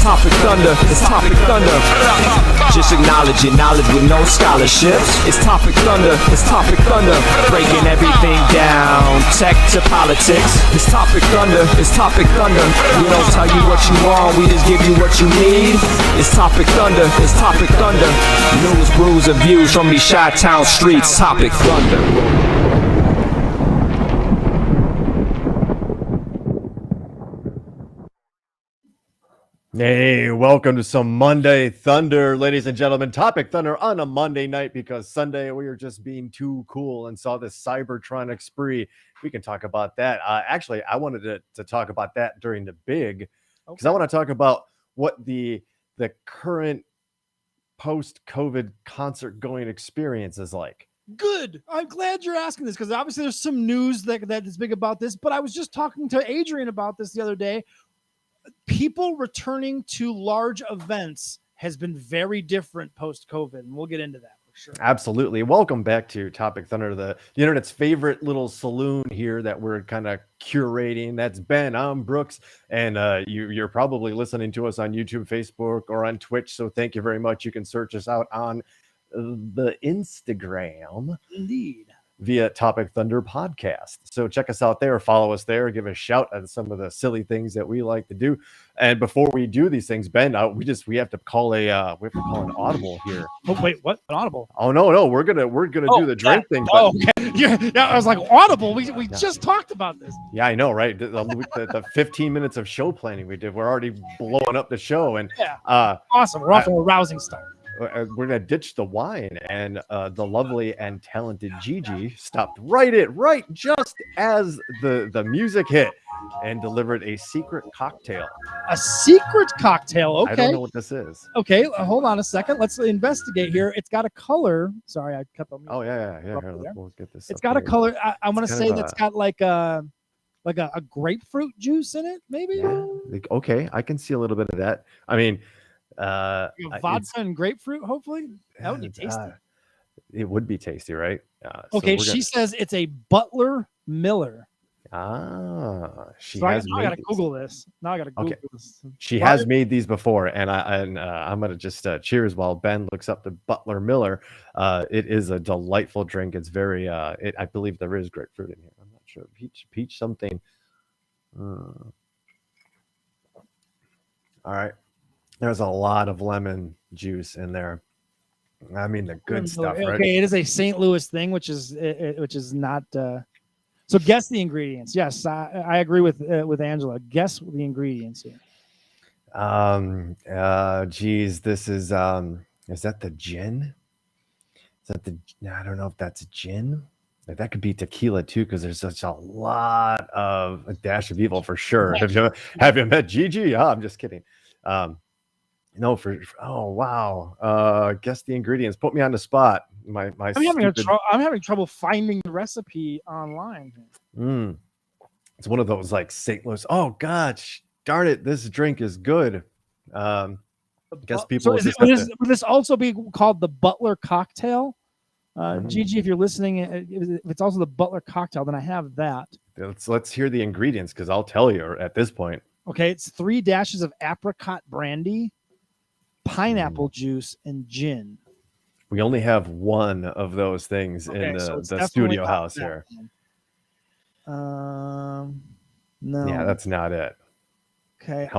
Topic Thunder, it's Topic Thunder. Just acknowledging knowledge with no scholarships. It's Topic Thunder, it's Topic Thunder. Breaking everything down, tech to politics. It's Topic Thunder, it's Topic Thunder. We don't tell you what you want, we just give you what you need. It's Topic Thunder, it's Topic Thunder. News, brews, and views from these Chi-Town streets. Topic Thunder. Hey, welcome to some Monday Thunder, ladies and gentlemen. Topic Thunder on a Monday night because Sunday we were just being too cool and saw this Cybertronic spree. We can talk about that. Actually, I wanted to talk about that during the big because I want to talk about what the current post-COVID concert going experience is like. Good. I'm glad you're asking this because obviously there's some news that is big about this, but I was just talking to Adrian about this the other day. People returning to large events has been very different post-COVID, and we'll get into that for sure. Absolutely. Welcome back to Topic Thunder, the internet's favorite little saloon here that we're kind of curating. That's Ben. I'm Brooks, and you're probably listening to us on YouTube, Facebook, or on Twitch, so thank you very much. You can search us out on the Instagram. Indeed. Via Topic Thunder Podcast. So check us out there, follow us there, give a shout at some of the silly things that we like to do. And before we do these things, Ben, we have to call an audible here. Oh wait, what? An audible? Oh no, we're gonna do the drink thing. Oh, okay. Yeah, I was like audible. We just talked about this. Yeah, I know, right? The 15 minutes of show planning we did, we're already blowing up the show, and awesome. We're off to a rousing start. We're gonna ditch the wine, and the lovely and talented Gigi stopped right just as the music hit and delivered a secret cocktail. A secret cocktail. Okay. I don't know what this is. Okay, hold on a second. Let's investigate here. It's got a color. Sorry, I cut the music. Oh yeah. Here, we'll get this. It's got a color. I want to say that's got like a grapefruit juice in it, maybe. Yeah. Okay, I can see a little bit of that. I mean. Vodka and grapefruit, hopefully that would be tasty. It would be tasty, right? Okay, she says it's a Butler Miller. She so has. I gotta Google this. Now I gotta Google this. She has made these before, and I'm gonna just cheers while Ben looks up the Butler Miller. It is a delightful drink. It's very. I believe there is grapefruit in here. I'm not sure. Peach something. All right. There's a lot of lemon juice in there. I mean, the good stuff, right? Okay, it is a St. Louis thing, which is not. So guess the ingredients. Yes, I agree with Angela. Guess the ingredients here. Geez, this is that the gin? Is that I don't know if that's gin. That could be tequila too, because there's such a lot of a dash of evil for sure. Have you met Gigi? Oh, I'm just kidding. No, oh wow. Guess the ingredients. Put me on the spot. I'm having trouble finding the recipe online. It's one of those like St. Louis. Oh gosh, darn it! This drink is good. Guess people. So would this also be called the Butler Cocktail? Gigi, if you're listening, if it's also the Butler Cocktail, then I have that. Let's hear the ingredients because I'll tell you at this point. Okay, it's 3 dashes of apricot brandy, pineapple juice, and gin. We only have one of those things in the studio house here. No. Yeah, that's not it. Okay.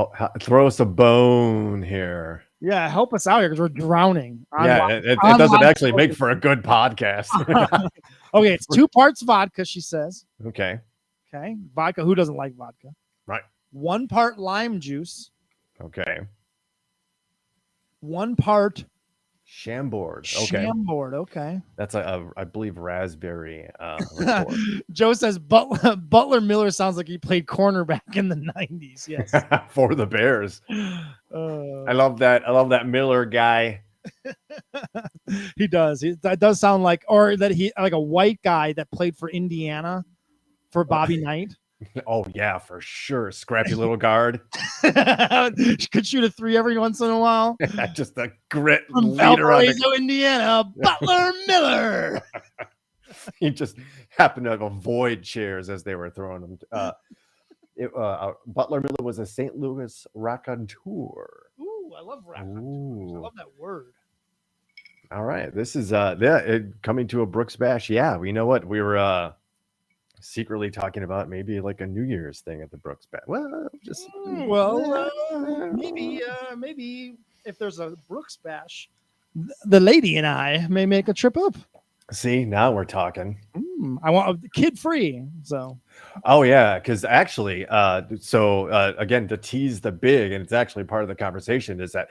Throw us a bone here. Yeah, help us out here because we're drowning. It doesn't actually make for a good podcast. Okay, it's 2 parts vodka, she says. Okay. Vodka. Who doesn't like vodka? Right. 1 part lime juice. Okay. 1 part Chambord. Okay. Chambord. Okay. That's I believe raspberry. Joe says Butler Miller sounds like he played cornerback in the 90s. Yes. For the Bears. I love that. I love that Miller guy. He does. That does sound like, or that he like a white guy that played for Indiana for Bobby Knight. Oh yeah, for sure. Scrappy little guard. Could shoot a 3 every once in a while. Just a grit from leader Valparaiso, Indiana, Butler Miller. He just happened to avoid chairs as they were throwing them. Butler Miller was a St. Louis raconteur. Ooh, I love rap. I Ooh. love that word. All right. This is coming to a Brooks Bash. Yeah, you know what? We were secretly talking about maybe like a New Year's thing at the Brooks Bash. Well, just maybe if there's a Brooks Bash, the lady and I may make a trip up. see, now we're talking. I want kid free. So, Oh yeah, because actually, again, to tease the big, and it's actually part of the conversation, is that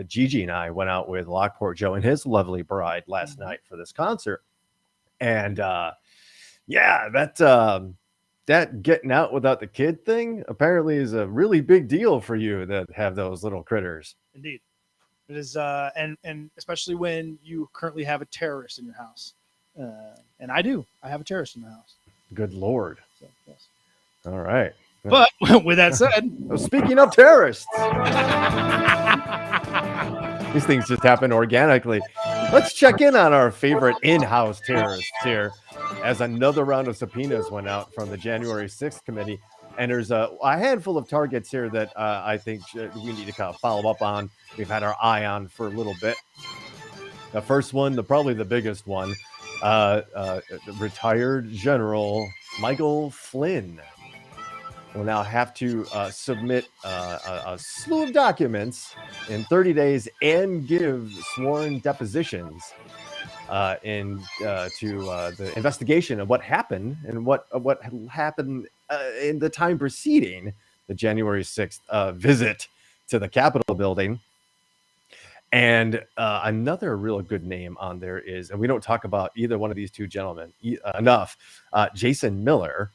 Gigi and I went out with Lockport Joe and his lovely bride last night for this concert, and yeah, that getting out without the kid thing apparently is a really big deal for you that have those little critters. indeed, it is, and especially when you currently have a terrorist in your house, and I do. I have a terrorist in the house. Good Lord. So, yes. All right. But with that said, Well, speaking of terrorists, these things just happen organically. Let's check in on our favorite in-house terrorists here, as another round of subpoenas went out from the January 6th committee. And there's a handful of targets here that I think we need to kind of follow up on. We've had our eye on for a little bit. The first one, probably the biggest one, retired General Michael Flynn will now have to submit a slew of documents in 30 days and give sworn depositions to the investigation of what happened and what happened in the time preceding the January 6th visit to the Capitol building. And another real good name on there is, and we don't talk about either one of these two gentlemen enough, Jason Miller,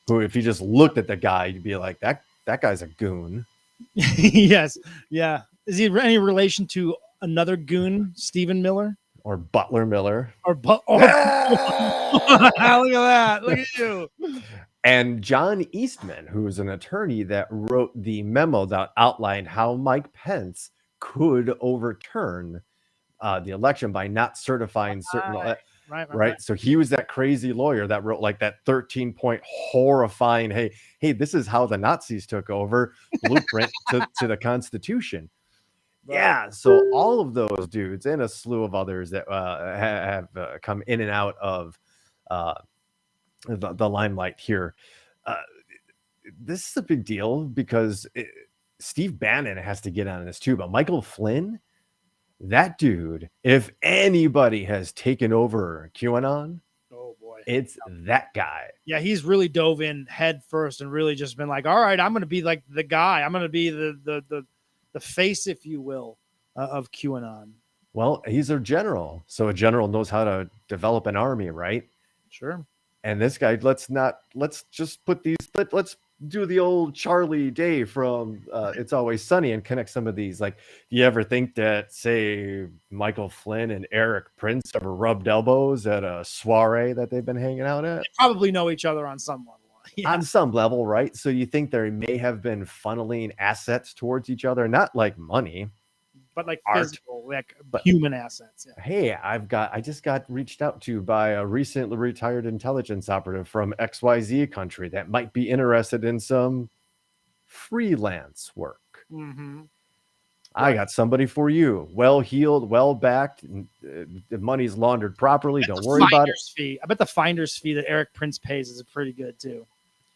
who, if you just looked at the guy, you'd be like, that guy's a goon. yes, yeah. Is he any relation to another goon, Stephen Miller? Or Butler Miller. Look at that. Look at you. And John Eastman, who is an attorney that wrote the memo that outlined how Mike Pence could overturn the election by not certifying certain... Right. So he was that crazy lawyer that wrote like that 13-point horrifying, hey, this is how the Nazis took over blueprint to the Constitution. Right. Yeah. So all of those dudes and a slew of others that have come in and out of the limelight here. This is a big deal because Steve Bannon has to get on this too. But Michael Flynn, that dude, if anybody has taken over QAnon, oh boy, it's that guy. Yeah, he's really dove in head first and really just been like, all right, I'm going to be like the guy. I'm going to be the face, if you will, of QAnon. Well, he's a general, so a general knows how to develop an army, right? Sure. And this guy, let's do the old Charlie Day from It's Always Sunny and connect some of these. Like, do you ever think that, say, Michael Flynn and Eric Prince ever rubbed elbows at a soiree that they've been hanging out at? They probably know each other on some level. Yeah. On some level, right? So you think they may have been funneling assets towards each other, not like money, but like physical, human assets. Yeah. Hey, I just got reached out to by a recently retired intelligence operative from XYZ country that might be interested in some freelance work. Mm-hmm. I got somebody for you. Well-heeled, well-backed. The money's laundered properly. Don't worry about it. Fee. I bet the finder's fee that Eric Prince pays is pretty good too.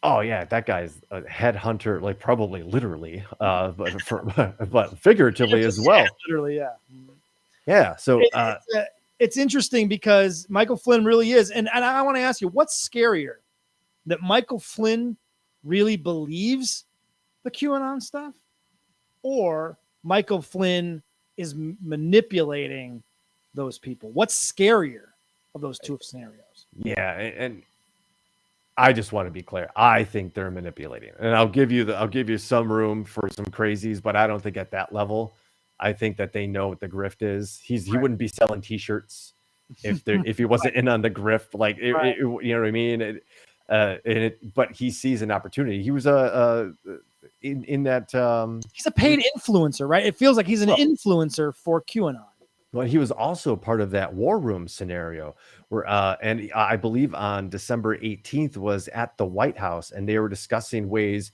Oh yeah, that guy's a headhunter, like probably literally, but figuratively as well. Literally, yeah. Yeah. So it's interesting because Michael Flynn really is, and I want to ask you, what's scarier, that Michael Flynn really believes the QAnon stuff, or Michael Flynn is manipulating those people? What's scarier of those two scenarios? Yeah, and I just want to be clear. I think they're manipulating, and I'll give you some room for some crazies, but I don't think at that level. I think that they know what the grift is. He wouldn't be selling T-shirts if he wasn't in on the grift. Like you know what I mean. But he sees an opportunity. He was in that. He's a paid influencer, right? It feels like he's an influencer for QAnon. Well, he was also part of that war room scenario where, and I believe on December 18th was at the White House, and they were discussing ways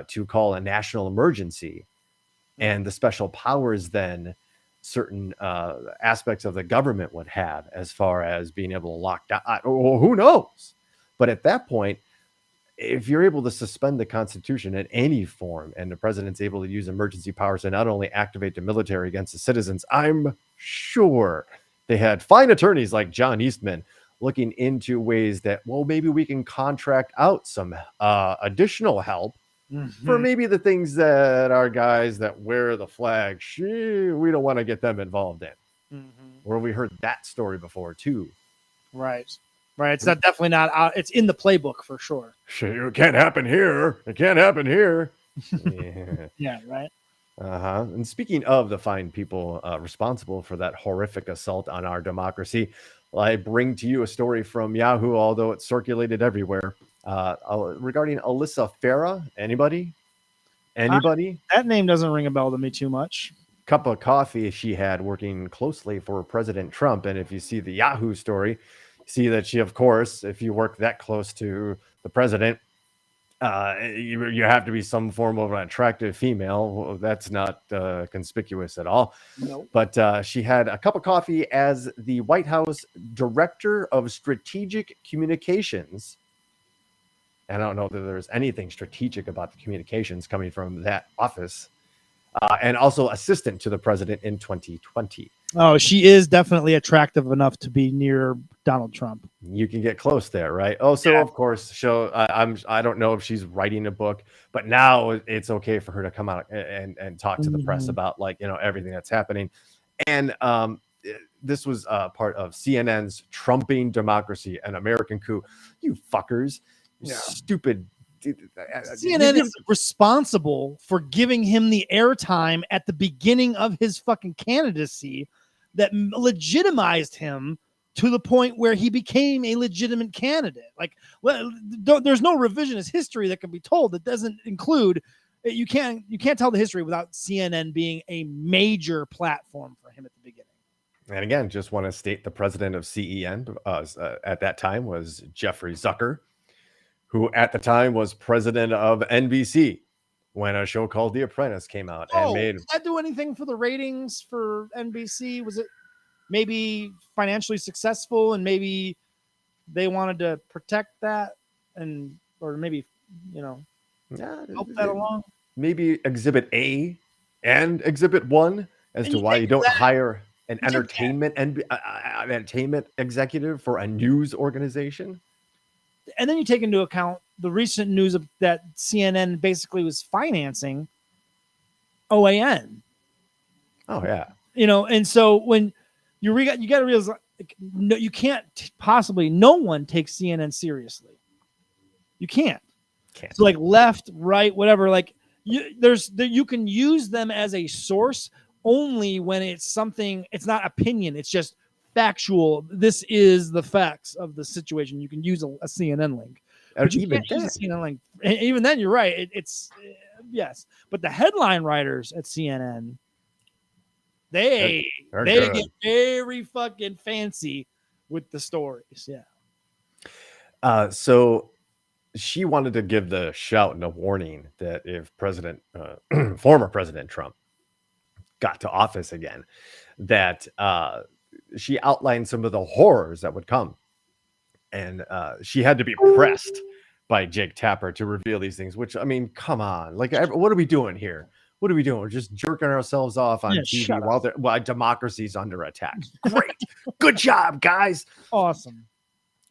to call a national emergency and the special powers then certain aspects of the government would have as far as being able to lock down. Well, who knows? But at that point, if you're able to suspend the Constitution in any form and the president's able to use emergency powers to not only activate the military against the citizens, I'm sure they had fine attorneys like John Eastman looking into ways that, well, maybe we can contract out some additional help for maybe the things that our guys that wear the flag, we don't want to get them involved in. Or we heard that story before too. Right. It's not definitely not out. It's in the playbook for sure. It can't happen here. It can't happen here. Yeah. Right. And speaking of the fine people responsible for that horrific assault on our democracy, I bring to you a story from Yahoo, although it's circulated everywhere, regarding Alyssa Farah. Anybody? That name doesn't ring a bell to me too much. Cup of coffee she had working closely for President Trump. And if you see the Yahoo story, see that she, of course, if you work that close to the president, you have to be some form of an attractive female. That's not conspicuous at all. Nope. But she had a cup of coffee as the White House Director of Strategic Communications. And I don't know that there's anything strategic about the communications coming from that office. And also assistant to the president in 2020. Oh, she is definitely attractive enough to be near Donald Trump. You can get close there, right? Oh, so yeah. Of course, I don't know if she's writing a book, but now it's okay for her to come out and talk to the press about everything that's happening. And this was part of CNN's Trumping Democracy, an American coup. You fuckers, stupid. CNN is responsible for giving him the airtime at the beginning of his fucking candidacy that legitimized him to the point where he became a legitimate candidate. Like, there's no revisionist history that can be told that doesn't include. You can't tell the history without CNN being a major platform for him at the beginning. And again, just want to state the president of CEN at that time was Jeffrey Zucker, who at the time was president of NBC when a show called The Apprentice came out. Did that do anything for the ratings for NBC? Was it maybe financially successful and maybe they wanted to protect that or maybe, help that along? Maybe Exhibit A and Exhibit 1 as to why you don't hire an entertainment executive for a news organization. And then you take into account the recent news of that CNN basically was financing OAN. Oh yeah. And so when you got to realize you can't possibly, no one takes CNN seriously. You can't. So like left, right, whatever, you can use them as a source only when it's something, it's not opinion. It's just factual. This is the facts of the situation. You can use a CNN link, but you can't use a CNN link. Even then, you're right. It's yes, but the headline writers at CNN, they get very fucking fancy with the stories. Yeah. So she wanted to give the shout and a warning that if former President Trump got to office again, that she outlined some of the horrors that would come. And she had to be pressed by Jake Tapper to reveal these things, which, I mean, come on. What are we doing here? What are we doing? We're just jerking ourselves off on TV while democracy's under attack. Great. Good job, guys. Awesome.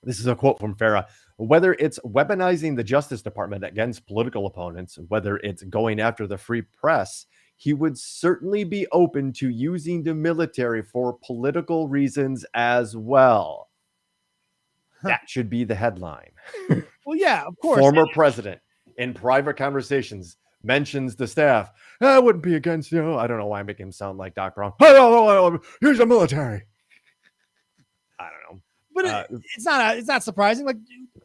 This is a quote from Farah. Whether it's weaponizing the Justice Department against political opponents, whether it's going after the free press, he would certainly be open to using the military for political reasons as well. That should be the headline. Well, yeah, of course. Former president in private conversations mentions the staff. I wouldn't be against, I don't know why I make him sound like Doc Brown. Here's the military. I don't know. But it's not surprising. Like,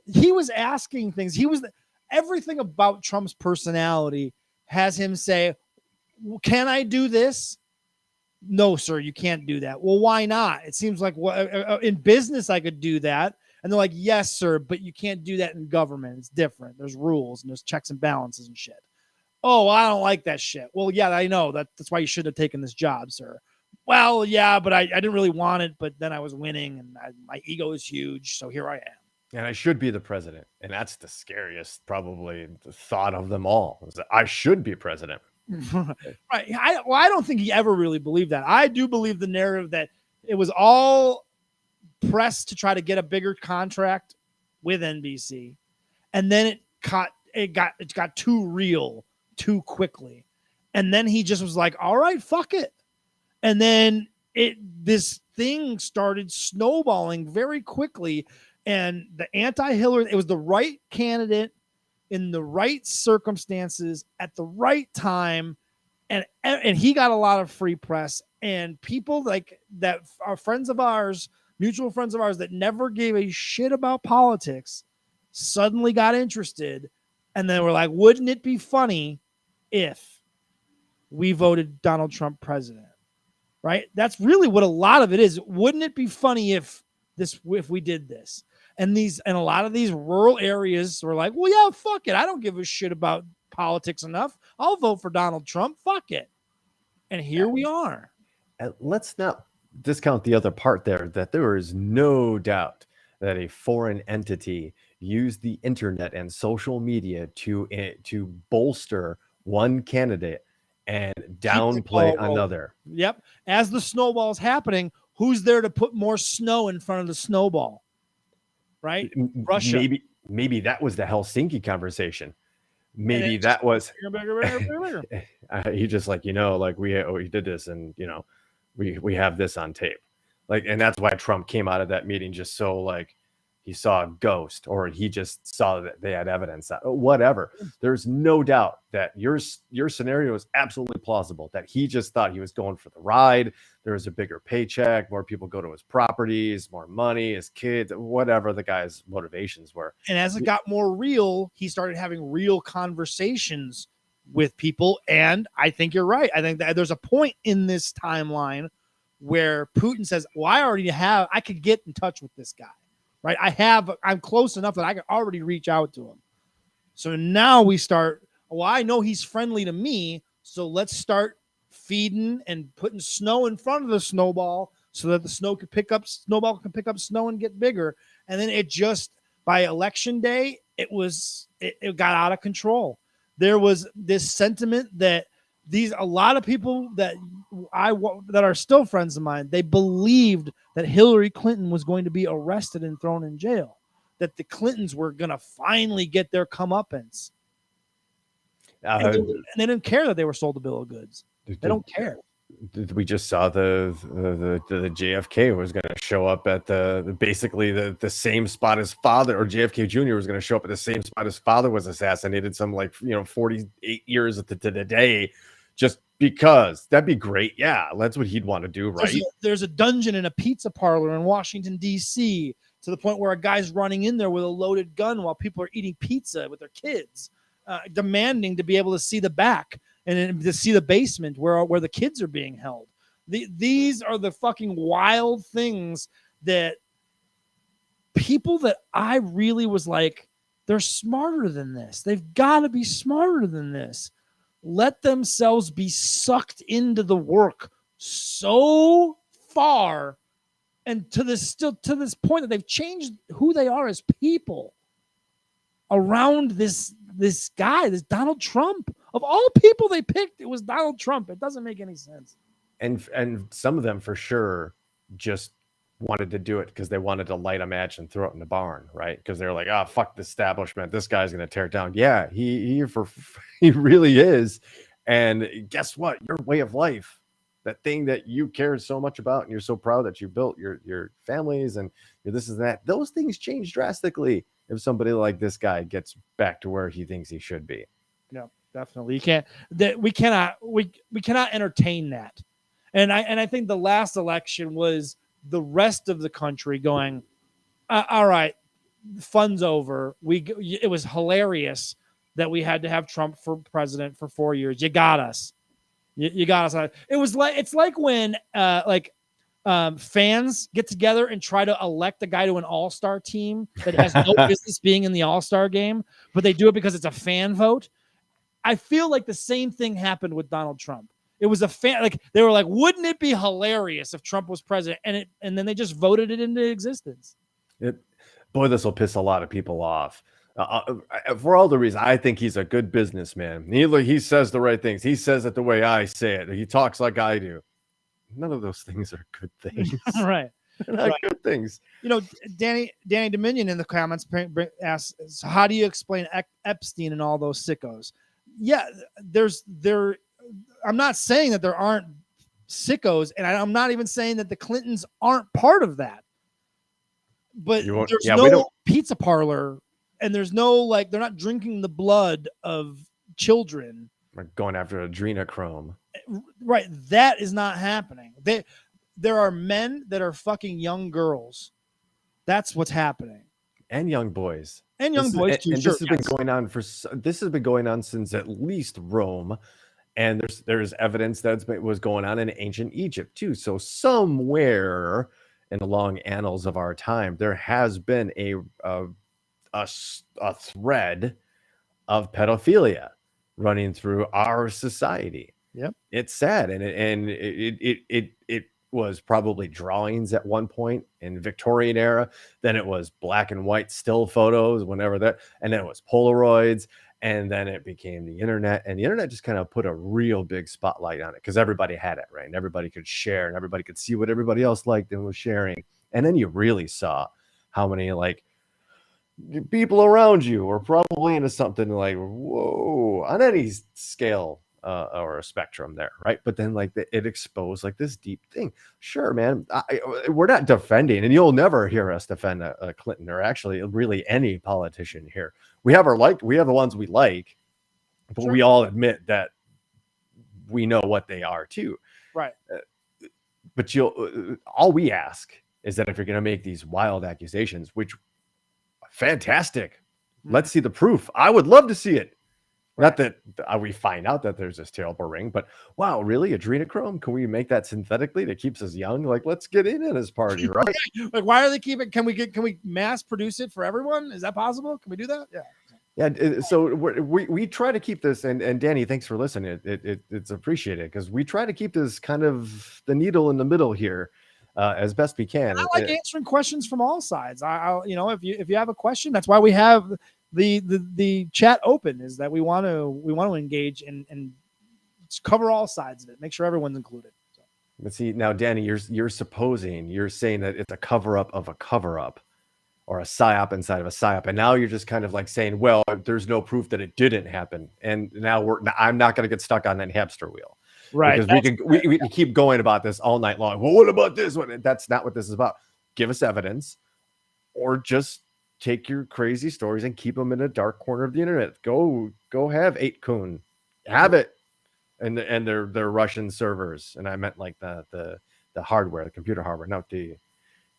he was asking things. Everything about Trump's personality has him say, can I do this? no, sir, you can't do that. Well, why not? It seems like in business I could do that. And they're like, yes, sir, but you can't do that in government. It's different. There's rules and there's checks and balances and shit. Oh, I don't like that shit. Well, yeah, I know that's why you should have taken this job, sir. Well, yeah, but I didn't really want it, but then I was winning and my ego is huge. So here I am. And I should be the president. And that's the scariest, probably, the thought of them all. Is that I should be president. Right. I don't think he ever really believed that. I do believe the narrative that it was all pressed to try to get a bigger contract with NBC. And then it got too real too quickly. And then he just was like, all right, fuck it. And then this thing started snowballing very quickly. And the anti-Hillary, it was the right candidate in the right circumstances at the right time. And he got a lot of free press, and people like that are friends of ours, mutual friends of ours that never gave a shit about politics suddenly got interested. And then we're like, wouldn't it be funny if we voted Donald Trump president? Right? That's really what a lot of it is. Wouldn't it be funny if we did this? And a lot of these rural areas were like, well, yeah, fuck it. I don't give a shit about politics enough. I'll vote for Donald Trump. Fuck it. And here we are. And let's not discount the other part there, that there is no doubt that a foreign entity used the internet and social media to bolster one candidate and downplay another. Yep. As the snowball's happening, who's there to put more snow in front of the snowball? Right? Russia. Maybe that was the Helsinki conversation. Maybe that was he just like, we did this, and we have this on tape. Like, and that's why Trump came out of that meeting just so like he saw a ghost, or he just saw that they had evidence, that whatever. There's no doubt that your scenario is absolutely plausible, that he just thought he was going for the ride. There was a bigger paycheck, more people go to his properties, more money, his kids, whatever the guy's motivations were. And as it got more real, he started having real conversations with people. And I think you're right. I think that there's a point in this timeline where Putin says, well, I could get in touch with this guy. Right. I'm close enough that I can already reach out to him. So now we start, I know he's friendly to me. So let's start feeding and putting snow in front of the snowball so that the snowball can pick up snow and get bigger. And then it just, by election day, it got out of control. There was this sentiment that a lot of people that are still friends of mine, they believed that Hillary Clinton was going to be arrested and thrown in jail, that the Clintons were going to finally get their comeuppance. And they didn't care that they were sold a bill of goods. They don't care. We just saw the JFK was going to show up at basically the same spot his father, or JFK Jr. was going to show up at the same spot his father was assassinated, some 48 years to the day, just because. That'd be great. Yeah, that's what he'd want to do, right? There's a dungeon in a pizza parlor in Washington, D.C., to the point where a guy's running in there with a loaded gun while people are eating pizza with their kids, demanding to be able to see the back and to see the basement where the kids are being held. These are the fucking wild things that people that I really was like, they're smarter than this. They've got to be smarter than this. Let themselves be sucked into the work so far, and to this point that they've changed who they are as people around this guy, this Donald Trump. Of all people they picked, it was Donald Trump. It doesn't make any sense. And some of them for sure just wanted to do it because they wanted to light a match and throw it in the barn, right? Because they're like, fuck the establishment. This guy's going to tear it down. Yeah, he really is. And guess what? Your way of life, that thing that you care so much about and you're so proud that you built your families and your this and that, those things change drastically if somebody like this guy gets back to where he thinks he should be. Yeah, definitely. We cannot entertain that. And I think the last election was the rest of the country going, all right, fun's over. It was hilarious that we had to have Trump for president for 4 years. You got us. You got us. It's like when fans get together and try to elect a guy to an all-star team that has no business being in the all-star game, but they do it because it's a fan vote. I feel like the same thing happened with Donald Trump. It was a fan, like they were like, wouldn't it be hilarious if Trump was president? And then they just voted it into existence. Boy, this will piss a lot of people off. For all the reasons, I think he's a good businessman. He says the right things. He says it the way I say it. He talks like I do. None of those things are good things. Right. They're not good things. You know, Danny Dominion in the comments asks, so how do you explain Epstein and all those sickos? Yeah, I'm not saying that there aren't sickos, and I'm not even saying that the Clintons aren't part of that. But there's no pizza parlor, and there's no they're not drinking the blood of children. We're going after adrenochrome. Right. That is not happening. There are men that are fucking young girls. That's what's happening. And young boys. And young boys too. And this has been going on since at least Rome. And there's evidence that was going on in ancient Egypt too. So somewhere in the long annals of our time, there has been a thread of pedophilia running through our society. Yep. It's sad. And it was probably drawings at one point in Victorian era. Then it was black and white still photos, and then it was Polaroids. And then it became the internet, and the internet just kind of put a real big spotlight on it because everybody had it, right? And everybody could share, and everybody could see what everybody else liked and was sharing. And then you really saw how many people around you were probably into something whoa, on any scale or a spectrum there, right? But then it exposed this deep thing. Sure, man, we're not defending, and you'll never hear us defend a Clinton or actually really any politician here. We have we have the ones we like, but sure, we all admit that we know what they are too, right? But all we ask is that if you're going to make these wild accusations, which fantastic, let's see the proof. I would love to see it. Not that we find out that there's this terrible ring, but wow, really? Adrenochrome? Can we make that synthetically that keeps us young? Let's get in this party, right? Why are they keeping? Can we mass produce it for everyone? Is that possible? Can we do that? Yeah. So we try to keep this, and Danny, thanks for listening. It's appreciated because we try to keep this kind of the needle in the middle here as best we can. And I like answering questions from all sides. If you have a question, that's why we have the chat open, is that we want to engage and cover all sides of it, make sure everyone's included. So. Let's see now, Danny, you're saying that it's a cover-up of a cover-up or a psyop inside of a psyop, and now you're just kind of saying, well, there's no proof that it didn't happen, and now I'm not going to get stuck on that hamster wheel, right? Because we can keep going about this all night long. Well, what about this one? That's not what this is about. Give us evidence, or just take your crazy stories and keep them in a dark corner of the internet. Go have 8kun, have it, and their Russian servers. And I meant the hardware, the computer hardware, not the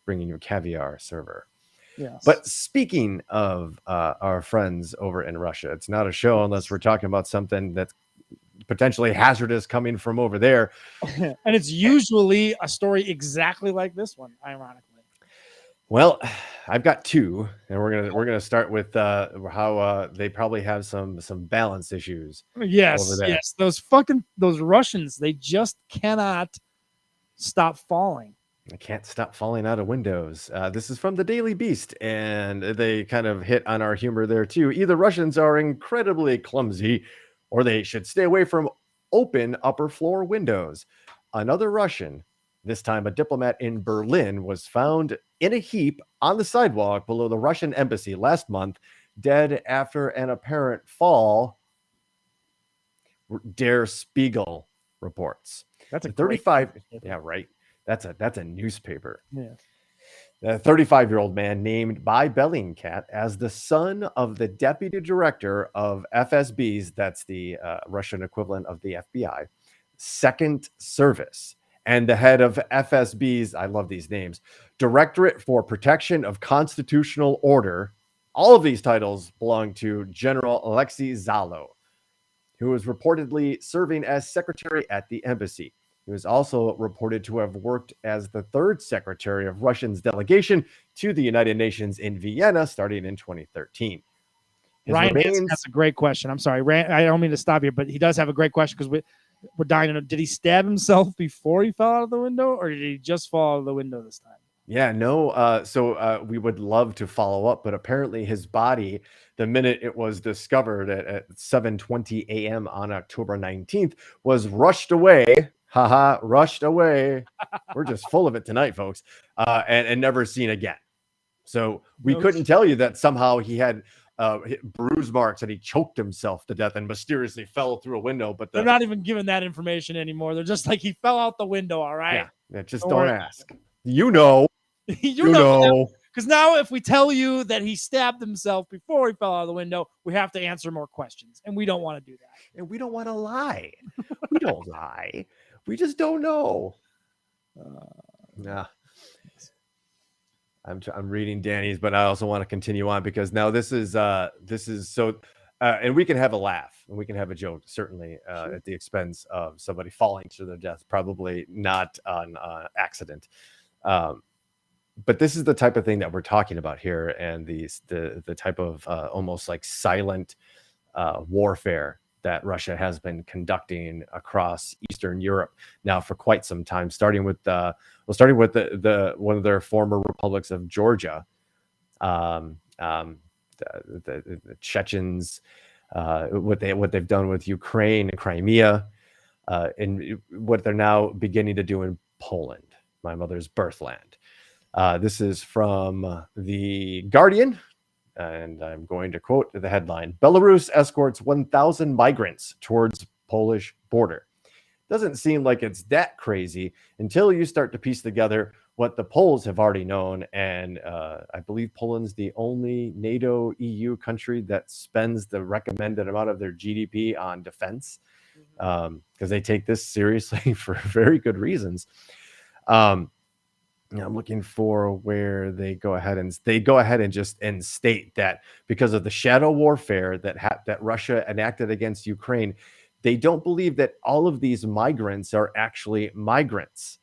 bringing you caviar server. Yes. But speaking of our friends over in Russia, it's not a show unless we're talking about something that's potentially hazardous coming from over there. And it's usually a story exactly like this one, ironically. Well, I've got two, and we're gonna start with how they probably have some balance issues. Yes, over there. Yes, those Russians, they just cannot stop falling. They can't stop falling out of windows. This is from the Daily Beast, and they kind of hit on our humor there too. Either Russians are incredibly clumsy, or they should stay away from open upper floor windows. Another Russian, this time a diplomat in Berlin, was found in a heap on the sidewalk below the Russian embassy last month, dead after an apparent fall. Der Spiegel reports. That's a 35. Yeah, right. That's a newspaper. Yeah. A 35-year-old man named by Bellingcat as the son of the deputy director of FSB's, that's the Russian equivalent of the FBI, Second Service, and the head of FSB's, I love these names, Directorate for Protection of Constitutional Order. All of these titles belong to General Alexei Zalo. who was reportedly serving as secretary at the embassy. He was also reported to have worked as the third secretary of Russia's delegation to the United Nations in Vienna starting in 2013. His Ryan remains... has a great question. I'm sorry, I don't mean to stop you, but he does have a great question because we're dying to know. Did he stab himself before he fell out of the window, or did he just fall out of the window this time? Yeah, no. So we would love to follow up, but apparently his body, the minute it was discovered at 7:20 a.m. on October 19th, was rushed away. Haha, rushed away. We're just full of it tonight, folks. And never seen again. So we couldn't tell you that somehow he had bruise marks and he choked himself to death and mysteriously fell through a window. But they're not even giving that information anymore. They're just like, he fell out the window. All right. Yeah, just don't ask. You know. you know. Because now if we tell you that he stabbed himself before he fell out of the window, we have to answer more questions. And we don't want to do that. And we don't want to lie. We don't lie. We just don't know. I'm reading Danny's, but I also want to continue on because now this is so, and we can have a laugh and we can have a joke, certainly at the expense of somebody falling to their death, probably not on accident. But this is the type of thing that we're talking about here, and the type of almost like silent warfare that Russia has been conducting across Eastern Europe now for quite some time, starting with the one of their former republics of Georgia, the Chechens, what they've done with Ukraine and Crimea, and what they're now beginning to do in Poland, my mother's birthland. This is from The Guardian, and I'm going to quote the headline: Belarus escorts 1,000 migrants towards Polish border. Doesn't seem like it's that crazy until you start to piece together what the Poles have already known. And I believe Poland's the only NATO EU country that spends the recommended amount of their GDP on defense, because they take this seriously for very good reasons. I'm looking for where they go ahead and just state that because of the shadow warfare that Russia enacted against Ukraine, they don't believe that all of these migrants are actually migrants,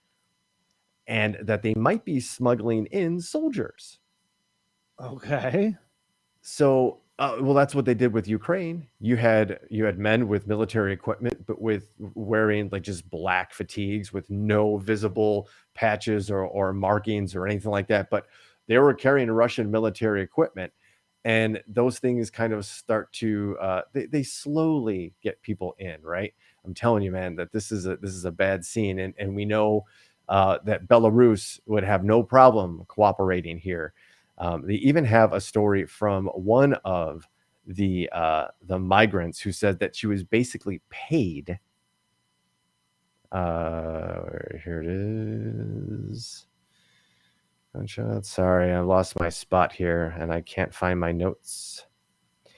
and that they might be smuggling in soldiers. Okay. So, well, that's what they did with Ukraine. You had men with military equipment, but with wearing like just black fatigues with no visible patches or markings or anything like that. But they were carrying Russian military equipment, and those things kind of start to they slowly get people in. Right? I'm telling you, man, that this is a bad scene, and we know that Belarus would have no problem cooperating here. They even have a story from one of the migrants who said that she was basically paid. Here it is. Gunshot. Sorry, I lost my spot here and I can't find my notes.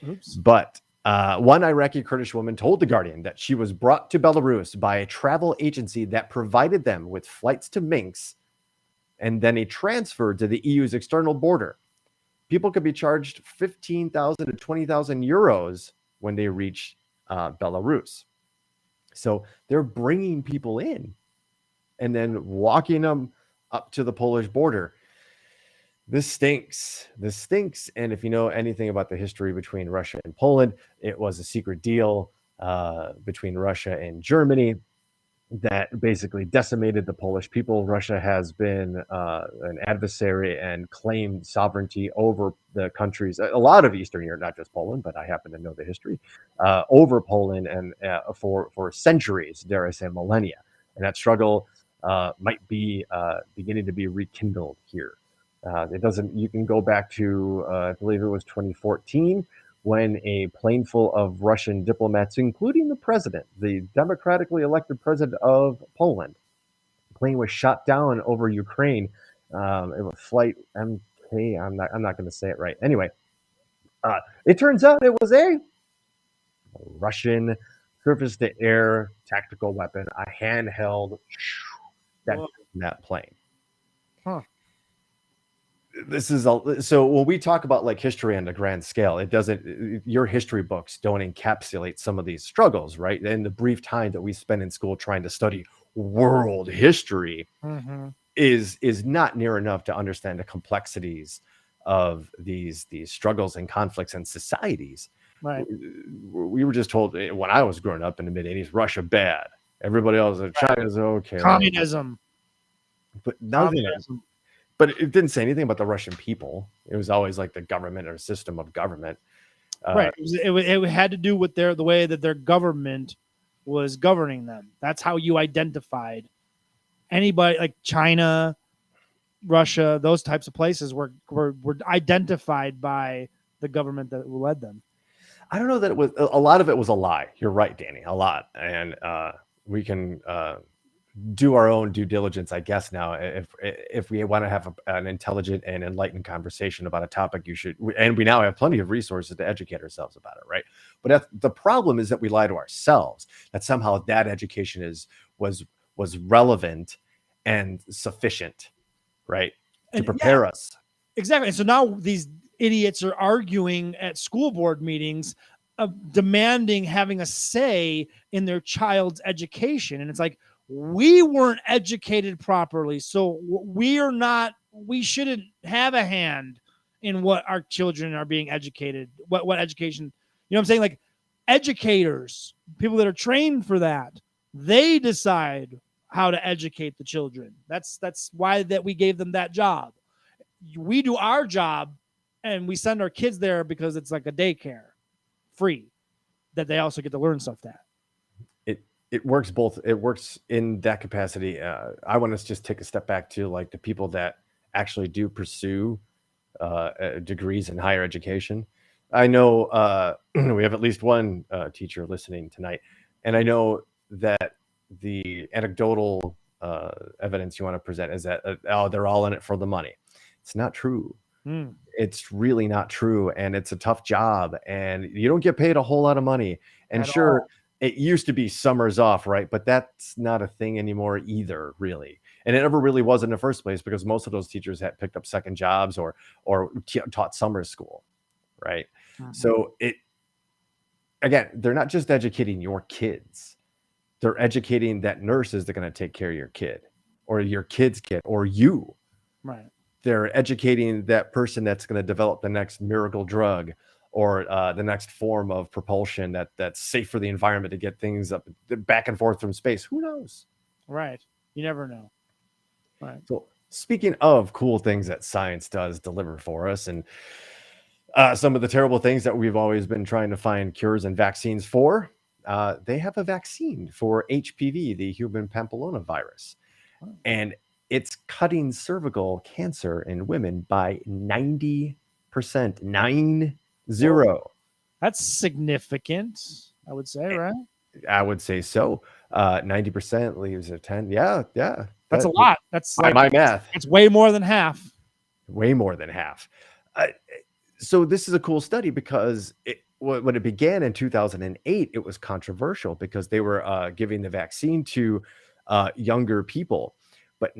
Oops. But one Iraqi Kurdish woman told The Guardian that she was brought to Belarus by a travel agency that provided them with flights to Minsk and then a transfer to the EU's external border. People could be charged 15,000 to 20,000 euros when they reach Belarus. So they're bringing people in and then walking them up to the Polish border. This stinks. And if you know anything about the history between Russia and Poland, it was a secret deal between Russia and Germany that basically decimated the Polish people. Russia has been an adversary and claimed sovereignty over the countries, a lot of Eastern Europe, not just Poland, but I happen to know the history, over Poland and for centuries, dare I say millennia. And that struggle might be beginning to be rekindled here. You can go back to, I believe it was 2014, when a plane full of Russian diplomats, including the president, the democratically elected president of Poland, the plane was shot down over Ukraine. It was flight MK. I'm not going to say it right. Anyway, it turns out it was a Russian surface-to-air tactical weapon, a handheld that plane. Huh. this is so when we talk about like history on a grand scale, it doesn't, your history books don't encapsulate some of these struggles, right? In the brief time that we spend in school trying to study world history Mm-hmm. is not near enough to understand the complexities of these struggles and conflicts and societies. Right. We were just told when I was growing up in the mid 80s, Russia bad. Everybody else, China's okay. Communism. But nothing. But it didn't say anything about the Russian people. It was always like the government or system of government. Right. It had to do with the way that their government was governing them. That's how you identified anybody like China, Russia, those types of places were identified by the government that led them. I don't know that it was a lot of it was a lie. You're right, Danny, a lot. And we can do our own due diligence, I guess. Now, if we want to have an intelligent and enlightened conversation about a topic, and we now have plenty of resources to educate ourselves about it, right? But the problem is that we lie to ourselves, that somehow that education was relevant and sufficient, right, to prepare us. Exactly. And so now these idiots are arguing at school board meetings, demanding having a say in their child's education, and it's like, we weren't educated properly, so we shouldn't have a hand in what our children are being educated, what education, you know what I'm saying? Like educators, people that are trained for that, they decide how to educate the children. That's why that we gave them that job. We do our job and we send our kids there because it's like a daycare, free, that they also get to learn stuff that. It works both. It works in that capacity. I want to just take a step back to like the people that actually do pursue degrees in higher education. I know we have at least one teacher listening tonight, and I know that the anecdotal evidence you want to present is that they're all in it for the money. It's not true. It's really not true, and it's a tough job, and you don't get paid a whole lot of money. And sure, it used to be summers off, right? But that's not a thing anymore either, really. And it never really was in the first place because most of those teachers had picked up second jobs or taught summer school, right? So again, they're not just educating your kids. They're educating that nurses that are going to take care of your kid or your kid's kid or you. Right. They're educating that person that's going to develop the next miracle drug or the next form of propulsion that's safe for the environment to get things up back and forth from space. Who knows? Right. You never know. Right. So speaking of cool things that science does deliver for us, and some of the terrible things that we've always been trying to find cures and vaccines for, they have a vaccine for HPV, the human papillomavirus. And it's cutting cervical cancer in women by 90%. 90. That's significant, I would say, right? I would say so. 90% leaves a 10. Yeah. That's a lot. That's like my math. It's way more than half. Way more than half. So this is a cool study because when it began in 2008, it was controversial because they were giving the vaccine to younger people, but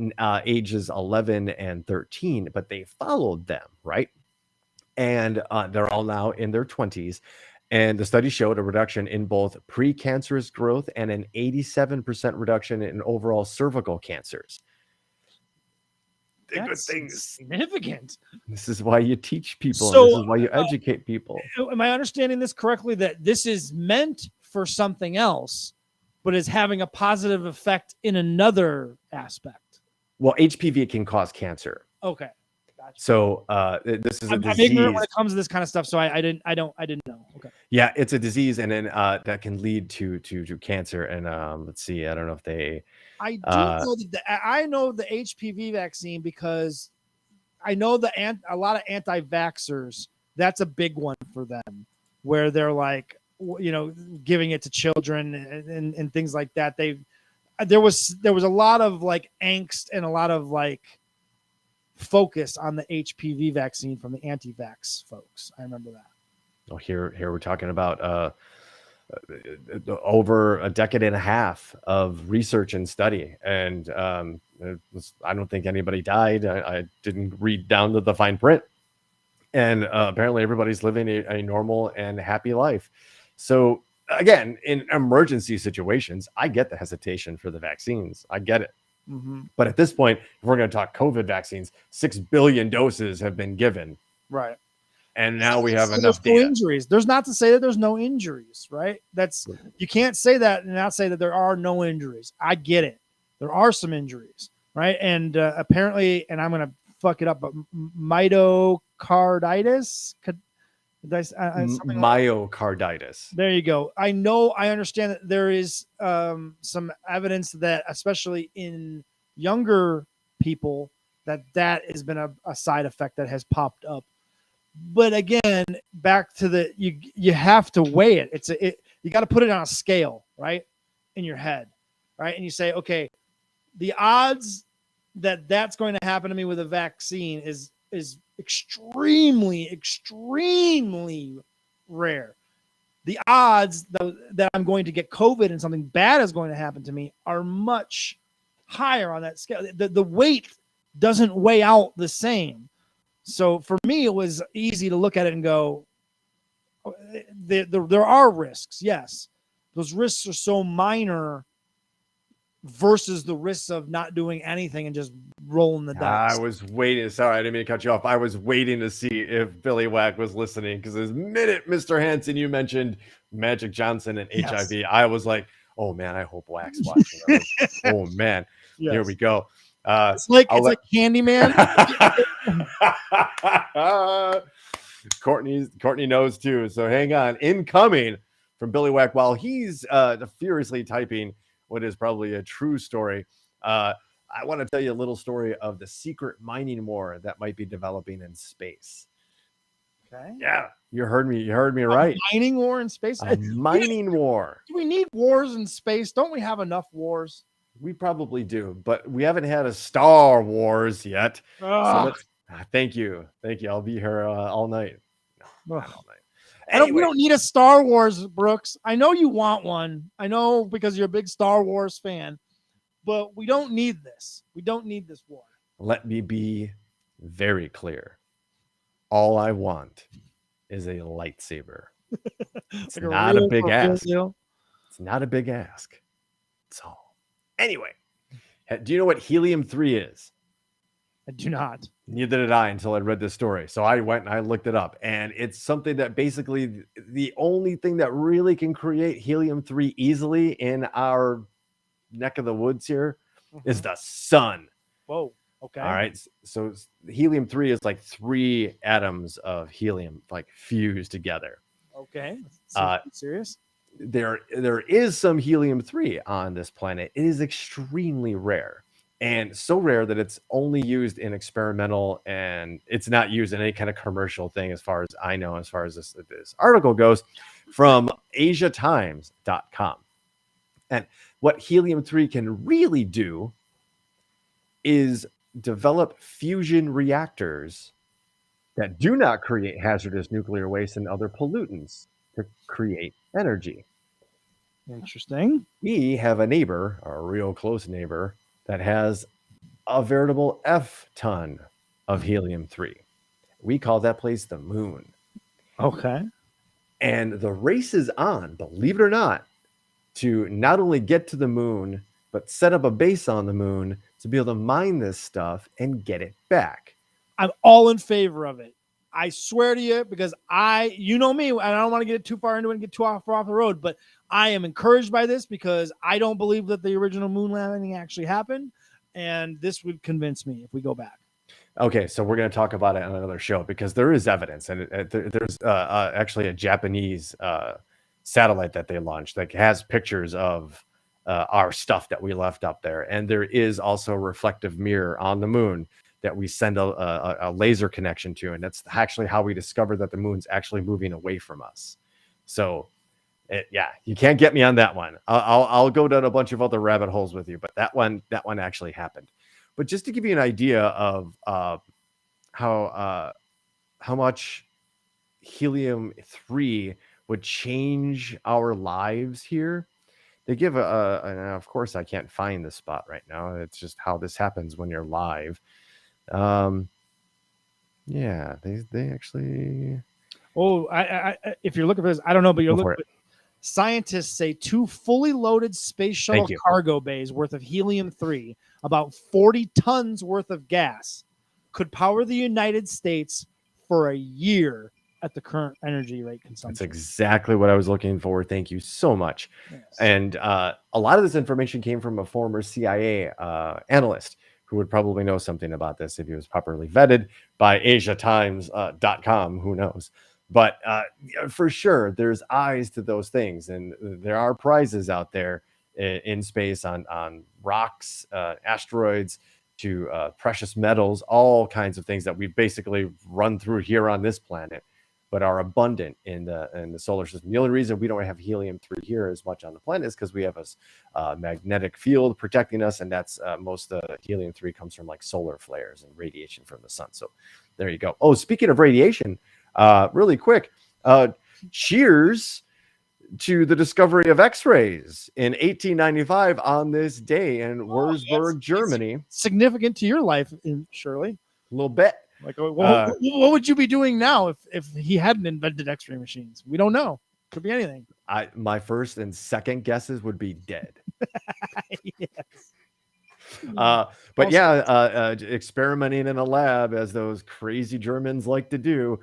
ages 11 and 13, but they followed them, right? And they're all now in their 20s. And the study showed a reduction in both precancerous growth and an 87% reduction in overall cervical cancers. That's good things. Significant. This is why you teach people. So, and this is why you educate people. Am I understanding this correctly? That this is meant for something else, but is having a positive effect in another aspect. Well, HPV can cause cancer. Okay. Gotcha. So this is a disease. I'm ignorant when it comes to this kind of stuff, so I didn't know. Okay. Yeah, it's a disease, and then that can lead to cancer. And let's see, I don't know if they. I do know I know the HPV vaccine because I know a lot of anti-vaxxers. That's a big one for them, where they're like, giving it to children and things like that. There was a lot of like angst and a lot of like focus on the HPV vaccine from the anti-vax folks. I remember that. Oh, here we're talking about over a decade and a half of research and study. And I don't think anybody died. I didn't read down to the fine print. And apparently everybody's living a normal and happy life. So again, in emergency situations, I get the hesitation for the vaccines. I get it. Mm-hmm. But at this point, if we're going to talk COVID vaccines, 6 billion doses have been given. Right. And now we have So enough there's no data. injuries. There's not to say that there's no injuries, right? That's you can't say that and not say that there are no injuries. I get it. There are some injuries, right? And apparently, and I'm going to fuck it up, but myocarditis. Myocarditis. There you go. I understand that there is some evidence that, especially in younger people, that has been a side effect that has popped up. But again, back to the you have to weigh it. You got to put it on a scale, right, in your head, right, and you say, okay, the odds that that's going to happen to me with a vaccine is extremely, extremely rare. The odds that I'm going to get COVID and something bad is going to happen to me are much higher on that scale. The weight doesn't weigh out the same. So for me, it was easy to look at it and go, there are risks. Yes. Those risks are so minor versus the risks of not doing anything and just rolling the dice. I was waiting. Sorry, I didn't mean to cut you off. I was waiting to see if Billy Wack was listening because the minute Mr. Hansen, you mentioned Magic Johnson and Yes. HIV, I was like, oh man, I hope Wack's watching those. Oh man, Yes. Here we go. It's like Candyman. Courtney knows too. So hang on. Incoming from Billy Wack while he's furiously typing what is probably a true story. I want to tell you a little story of the secret mining war that might be developing in space. Okay. Yeah, you heard me right. Mining war in space. A mining war. Do we need wars in space? Don't we have enough wars? We probably do, but we haven't had a Star Wars yet. So thank you. I'll be here all night. No, not all night. Anyway. We don't need a Star Wars, Brooks. I know you want one. I know because you're a big Star Wars fan, but we don't need this. We don't need this war. Let me be very clear. All I want is a lightsaber. It's like not a big ask. It's not a big ask. It's all. Anyway, do you know what helium-3 is? I do not. Neither did I until I read this story. So I went and I looked it up. And it's something that basically the only thing that really can create helium-3 easily in our neck of the woods here is the sun. Whoa. Okay. All right. So helium-3 is like 3 atoms of helium like fused together. Okay. Serious? There is some helium-3 on this planet. It is extremely rare. And so rare that it's only used in experimental and it's not used in any kind of commercial thing as far as I know, as far as this article goes from asiatimes.com. And what helium-3 can really do is develop fusion reactors that do not create hazardous nuclear waste and other pollutants to create energy. Interesting. We have a neighbor, a real close neighbor, that has a veritable F-ton of helium-3. We call that place the moon. Okay. And the race is on, believe it or not, to not only get to the moon, but set up a base on the moon to be able to mine this stuff and get it back. I'm all in favor of it. I swear to you, because you know me, and I don't want to get too far into it and get too off the road, but I am encouraged by this because I don't believe that the original moon landing actually happened. And this would convince me if we go back. Okay, so we're going to talk about it on another show because there is evidence. And there's actually a Japanese satellite that they launched that has pictures of our stuff that we left up there. And there is also a reflective mirror on the moon that we send a laser connection to. And that's actually how we discovered that the moon's actually moving away from us. So, you can't get me on that one. I'll go down a bunch of other rabbit holes with you, but that one actually happened. But just to give you an idea of how much helium-3 would change our lives here. They give and of course I can't find the spot right now. It's just how this happens when you're live. Um, yeah, they actually Oh, if you're looking for this, I don't know, but you're go for looking. it. Scientists say 2 fully loaded space shuttle Thank you. cargo bays worth of helium-3, about 40 tons worth of gas, could power the United States for a year at the current energy rate That's consumption. exactly what I was looking for. Thank you so much. Yes. And a lot of this information came from a former CIA analyst who would probably know something about this if he was properly vetted by AsiaTimes.com. Who knows? But for sure, there's eyes to those things, and there are prizes out there in space on rocks, asteroids, to precious metals, all kinds of things that we basically run through here on this planet, but are abundant in the solar system. The only reason we don't have helium-3 here as much on the planet is because we have a magnetic field protecting us, and that's most of the helium-3 comes from like solar flares and radiation from the sun. So there you go. Oh, speaking of radiation, really quick, cheers to the discovery of X-rays in 1895 on this day in Würzburg, Germany. Significant to your life, Shirley. A little bit. Like, what would you be doing now if he hadn't invented X-ray machines? We don't know. Could be anything. My first and second guesses would be dead. Yes. But yeah, experimenting in a lab, as those crazy Germans like to do,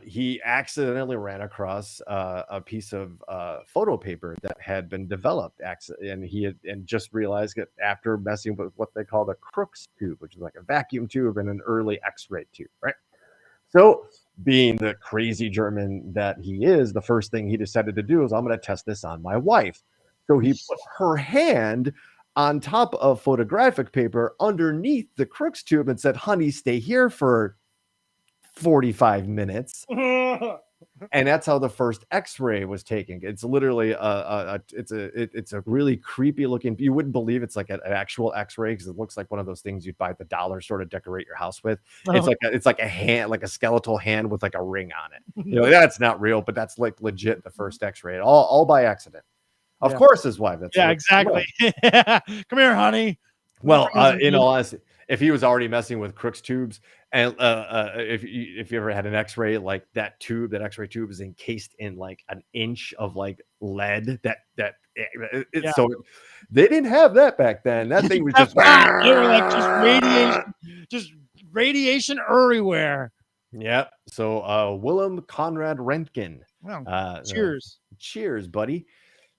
he accidentally ran across a piece of photo paper that had been developed, and he had just realized it after messing with what they call the Crookes tube, which is like a vacuum tube and an early X-ray tube, right? So, being the crazy German that he is, the first thing he decided to do is, I'm going to test this on my wife. So he put her hand on top of photographic paper underneath the Crookes tube and said, honey, stay here for 45 minutes. And that's how the first X-ray was taken. It's literally it's a really creepy looking. You wouldn't believe it's like an actual X-ray because it looks like one of those things you'd buy at the dollar store to decorate your house with. It's like a hand, like a skeletal hand with like a ring on it. You know, that's not real, but that's like legit the first X-ray, all by accident. Of course, his wife. That's exactly. Come here, honey. Well, in all honesty, if he was already messing with Crookes tubes, and if you ever had an X-ray, like that X-ray tube is encased in like an inch of like lead. So they didn't have that back then. That thing was just they were like just radiation everywhere. Yeah. So Willem Conrad Röntgen. Well, cheers, buddy.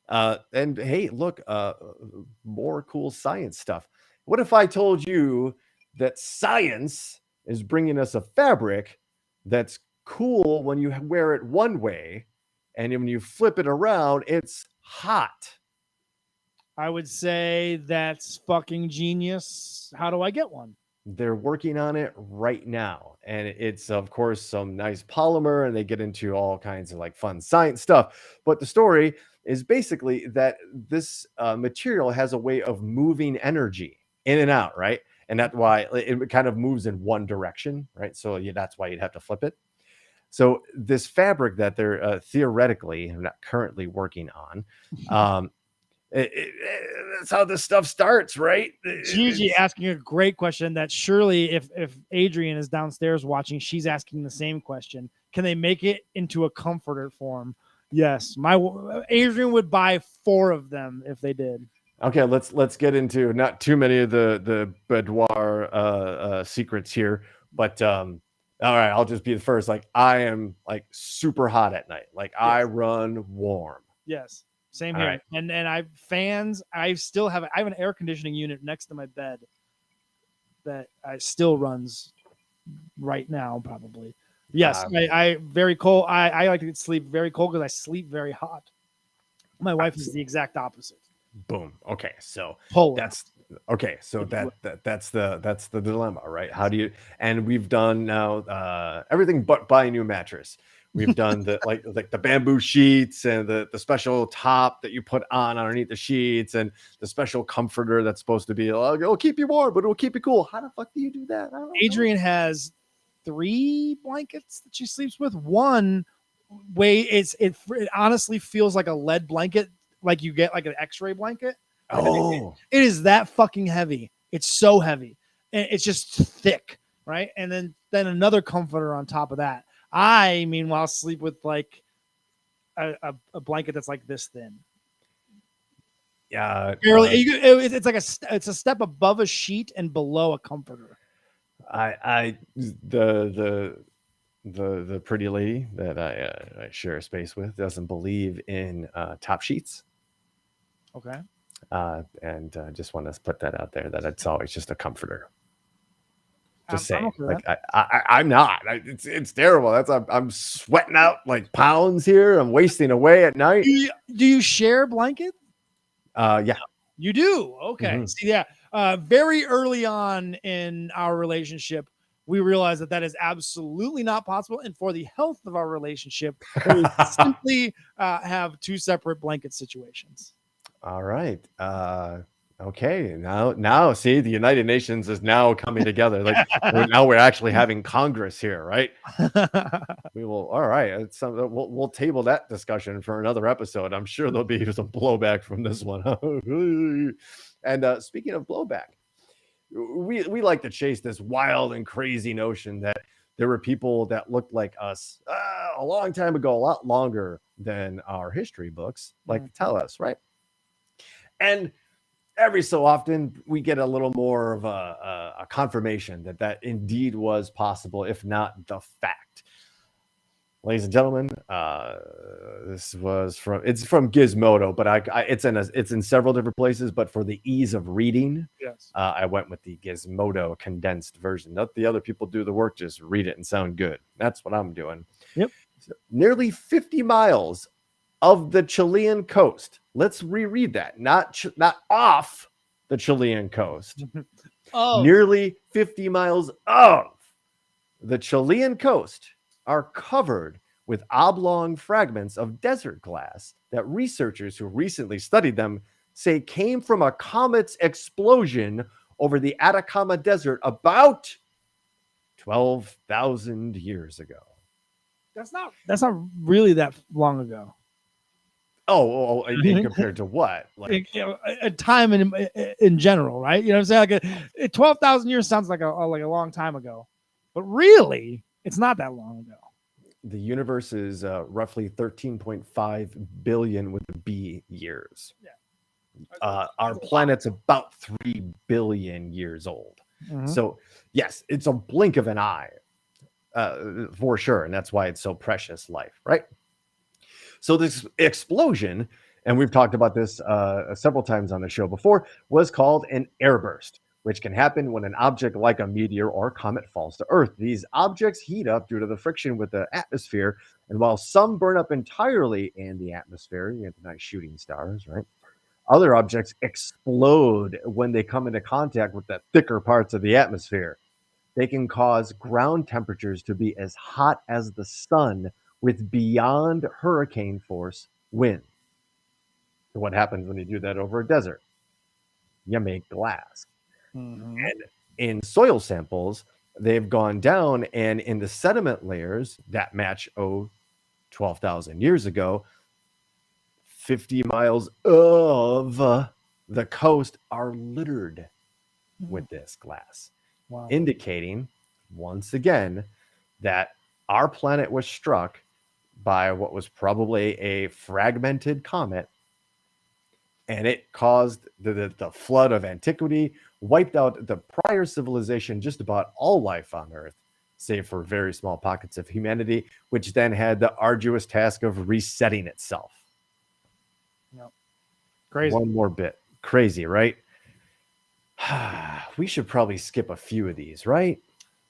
And hey, look, more cool science stuff. What if I told you that science is bringing us a fabric that's cool when you wear it one way, and when you flip it around, it's hot? I would say that's fucking genius. How do I get one? They're working on it right now, and it's of course some nice polymer, and they get into all kinds of like fun science stuff. But the story is basically that this material has a way of moving energy in and out, right? And that's why it kind of moves in one direction, right? So that's why you'd have to flip it. So this fabric that they're theoretically not currently working on, that's how this stuff starts, right? Gigi asking a great question that surely if Adrian is downstairs watching, she's asking the same question. Can they make it into a comforter form? Yes. Adrian would buy 4 of them if they did. Okay, let's get into not too many of the boudoir secrets here, but all right, I'll just be the first. Like, I am like super hot at night. Like, yes. I run warm. Yes. Same here. Right. And I have fans. I have an air conditioning unit next to my bed that still runs right now, probably. Yes, I very cold. I like to sleep very cold because I sleep very hot. My wife is the exact opposite. Boom. Okay, so Polar. That's the dilemma, right? How do you? And we've done now everything but buy a new mattress. We've done the like the bamboo sheets and the special top that you put on underneath the sheets and the special comforter that's supposed to be it'll keep you warm, but it'll keep you cool. How the fuck do you do that? Adrian has 3 blankets that she sleeps with. One it honestly feels like a lead blanket, like you get like an X-ray blanket. Oh, It is that fucking heavy. It's so heavy, and it's just thick, right? And then another comforter on top of that. I meanwhile sleep with like a blanket that's like this thin. yeah. Barely, it's like it's a step above a sheet and below a comforter. The pretty lady that I share a space with doesn't believe in top sheets. Okay. And just want to put that out there that it's always just a comforter. Just I'm saying, okay with like I'm not. It's terrible. I'm sweating out like pounds here. I'm wasting away at night. Do you share blanket? Yeah. You do. Okay. Mhm. See, yeah. Very early on in our relationship, we realized that is absolutely not possible, and for the health of our relationship, we simply have two separate blanket situations. All right. Okay. Now, see, the United Nations is now coming together. Like now we're actually having Congress here, right? We will. All right. We'll table that discussion for another episode. I'm sure there'll be some blowback from this one. And speaking of blowback, we like to chase this wild and crazy notion that there were people that looked like us a long time ago, a lot longer than our history books like to tell us, right? And every so often we get a little more of a confirmation that indeed was possible, if not the fact. Ladies and gentlemen, this was from Gizmodo, but it's in several different places. But for the ease of reading, Yes. I went with the Gizmodo condensed version. Let the other people do the work; just read it and sound good. That's what I'm doing. Yep. So, nearly 50 miles of the Chilean coast. Let's reread that. Not off the Chilean coast. Oh, Nearly 50 miles of the Chilean coast are covered with oblong fragments of desert glass that researchers who recently studied them say came from a comet's explosion over the Atacama Desert about 12,000 years ago. that's not really that long ago. And compared to what? Like, A time in general, right? You know what I'm saying? Like 12,000 years sounds like a long time ago, but really, it's not that long ago. the universe is roughly 13.5 billion with a B years. Yeah. Our planet's about 3 billion years old. Mhm. So, yes, it's a blink of an eye for sure. And that's why it's so precious life, right? So, this explosion, and we've talked about this several times on the show before, was called an airburst, which can happen when an object like a meteor or comet falls to Earth. These objects heat up due to the friction with the atmosphere, and while some burn up entirely in the atmosphere, you get the nice shooting stars, right? Other objects explode when they come into contact with the thicker parts of the atmosphere. They can cause ground temperatures to be as hot as the sun with beyond hurricane force winds. So what happens when you do that over a desert? You make glass. Mhm. And in soil samples, they've gone down, and in the sediment layers that match 12,000 years ago, 50 miles of the coast are littered with this glass, Wow. indicating once again that our planet was struck by what was probably a fragmented comet, and it caused the flood of antiquity, wiped out the prior civilization, just about all life on Earth, save for very small pockets of humanity, which then had the arduous task of resetting itself. Yep. Crazy. One more bit. Crazy, right? We should probably skip a few of these, right?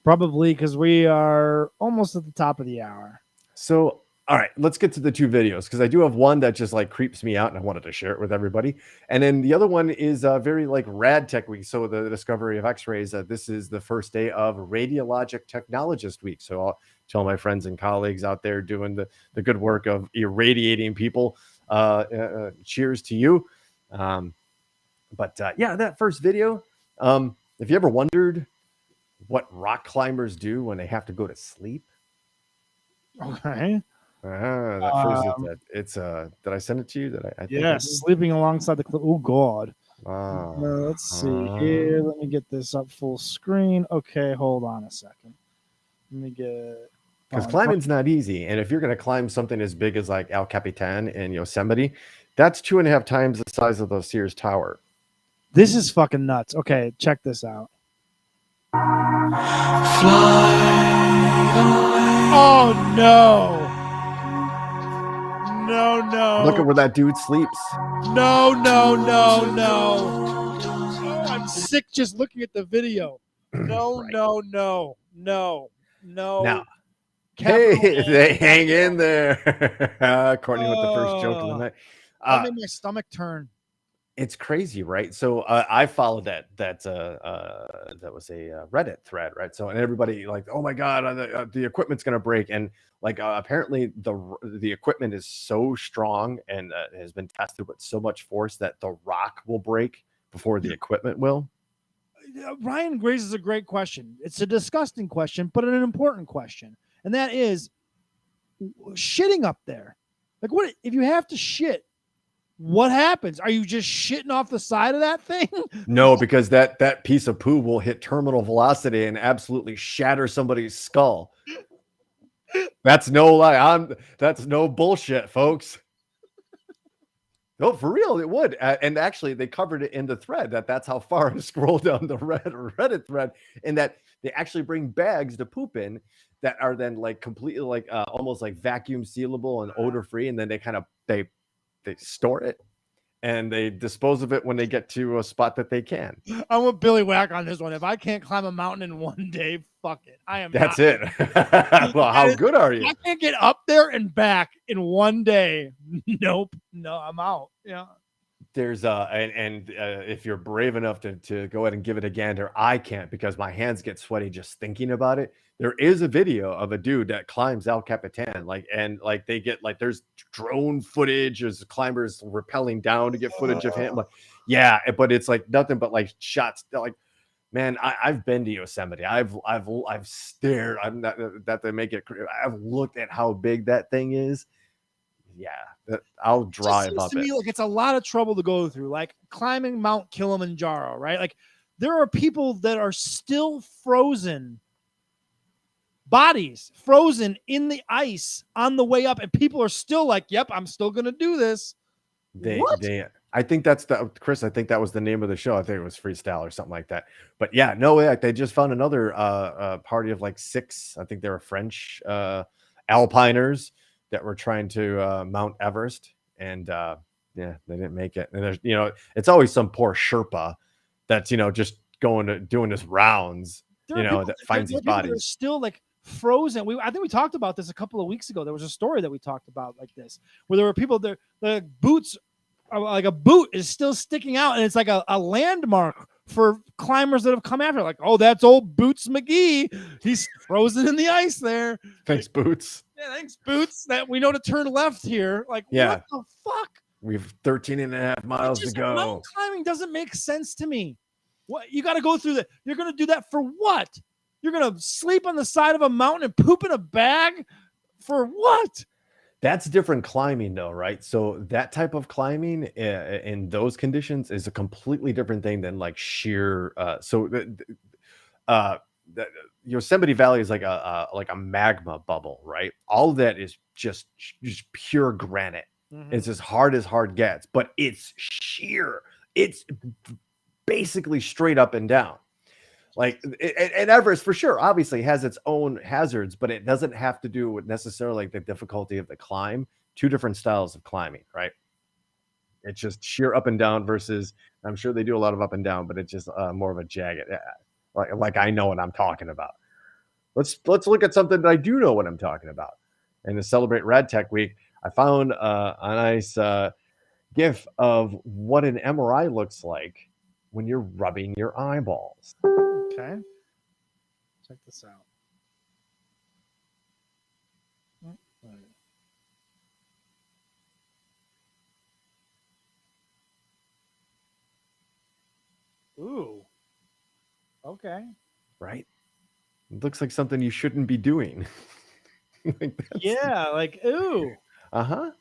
Probably because we are almost at the top of the hour. So, all right, let's get to the two videos, because I do have one that just like creeps me out and I wanted to share it with everybody. And then the other one is very like rad tech week. So the discovery of x-rays, this is the first day of radiologic technologist week. So I'll tell my friends and colleagues out there doing the good work of irradiating people. Cheers to you. But yeah, that first video, if you ever wondered what rock climbers do when they have to go to sleep, Okay. That phrase is that it's did I send it to you? I think I Yes, did. sleeping alongside the cliff. Oh God. Ah, Let's see here. Let me get this up full screen. Okay, hold on a second. Let me get. because Oh, climbing's not easy, and if you're going to climb something as big as like El Capitan in Yosemite, that's 2.5 times the size of the Sears Tower. this is fucking nuts. Okay, check this out. Oh no! No, no. Look at where that dude sleeps. No, no, no, no. Oh, I'm sick just looking at the video. No, Right. no, no, no, no. Now, Capital hey, A, they hang capital in there. Courtney with the first joke of the Oh, night. that made my stomach turn. It's crazy, right? So I followed that was a Reddit thread, right? So and everybody like, oh my god, the equipment's gonna break, and like apparently the equipment is so strong and has been tested with so much force that the rock will break before the equipment will. Ryan raises a great question. It's a disgusting question, but an important question, and that is shitting up there. Like, what if you have to shit? What happens? Are you just shitting off the side of that thing? No, because that piece of poo will hit terminal velocity and absolutely shatter somebody's skull. That's no lie. That's no bullshit, folks. No, for real, it would. And actually, they covered it in the thread that's how far I scrolled down the Reddit thread, and that they actually bring bags to poop in that are then like completely like almost like vacuum sealable and odor free, and then they store it and they dispose of it when they get to a spot that they can. I'm with Billy Whack on this one. If I can't climb a mountain in one day, fuck it. I am. That's not. it. Well, how good are you? I can't get up there and back in one day. Nope. No, I'm out. Yeah. There's if you're brave enough to go ahead and give it a gander, I can't because my hands get sweaty just thinking about it. There is a video of a dude that climbs El Capitan, they get like there's drone footage as climbers rappelling down to get footage of him. Like, yeah, but it's like nothing but like shots. Like, man, I've been to Yosemite. I've stared. I'm not that they make it. I've looked at how big that thing is. Yeah, I'll drive up to it. me like it's a lot of trouble to go through, like climbing Mount Kilimanjaro, right? Like there are people that are still frozen, bodies frozen in the ice on the way up, and people are still like, "Yep, I'm still gonna do this." I think that's Chris. I think that was the name of the show. I think it was Freestyle or something like that. But yeah, no way. They just found another party of like 6. I think they were French alpiners that were trying to Mount Everest, and yeah, they didn't make it. And there's it's always some poor Sherpa that's just doing his rounds. That finds these bodies still like frozen. I think we talked about this a couple of weeks ago. There was a story that we talked about like this, where there were people there, the boots, like a boot is still sticking out, and it's like a landmark for climbers that have come after. Like, oh, that's old Boots McGee. He's frozen in the ice there. Thanks, Boots. Yeah, thanks, Boots. That we know to turn left here. Like, yeah. What the fuck? We've 13.5 miles to go. Mountain climbing doesn't make sense to me. What you got to go through that? You're going to do that for what? You're going to sleep on the side of a mountain and poop in a bag for what? That's different climbing though, right? So that type of climbing in those conditions is a completely different thing than like sheer. The Yosemite Valley is like a magma bubble, right? All of that is just pure granite. Mm-hmm. It's as hard gets, but it's sheer. It's basically straight up and down. Like, and Everest for sure, obviously has its own hazards, but it doesn't have to do with necessarily like the difficulty of the climb. 2 different styles of climbing, right? It's just sheer up and down versus, I'm sure they do a lot of up and down, but it's just more of a jagged. Like I know what I'm talking about. Let's look at something that I do know what I'm talking about. And to celebrate Rad Tech Week, I found a nice GIF of what an MRI looks like when you're rubbing your eyeballs. Okay. Check this out. Ooh. Okay. Right? It looks like something you shouldn't be doing. Yeah, like ooh. Uh-huh.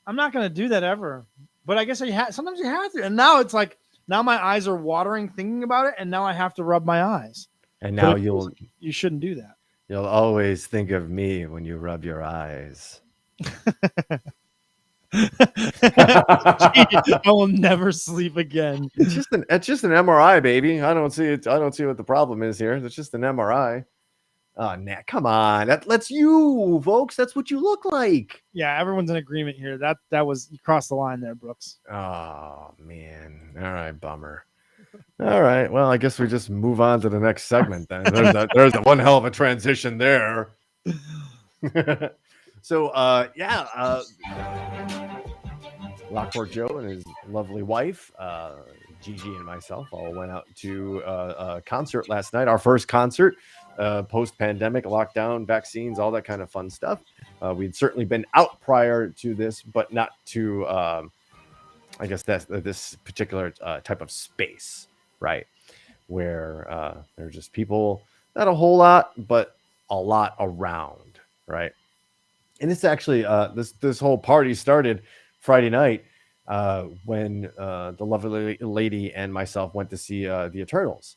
I'm not gonna do that ever. But I guess sometimes you have to. And now it's like now my eyes are watering thinking about it, and now I have to rub my eyes. And But now it feels like you shouldn't do that. you'll always think of me when you rub your eyes. I will never sleep again. It's just an MRI, baby. I don't see it. I don't see what the problem is here. It's just an MRI. Oh, nah, come on. That's you, folks. That's what you look like. Yeah, everyone's in agreement here. That was you crossed the line there, Brooks. Oh man. All right, bummer. All right. Well, I guess we just move on to the next segment then. There's one hell of a transition there. So Lockport Joe and his lovely wife, Gigi and myself all went out to a concert last night. Our first concert, post-pandemic, lockdown, vaccines, all that kind of fun stuff. We'd certainly been out prior to this, but not to, I guess, that's this particular type of space, right? Where there's just people, not a whole lot, but a lot around, right? And it's actually this whole party started Friday night when the lovely lady and myself went to see the Eternals,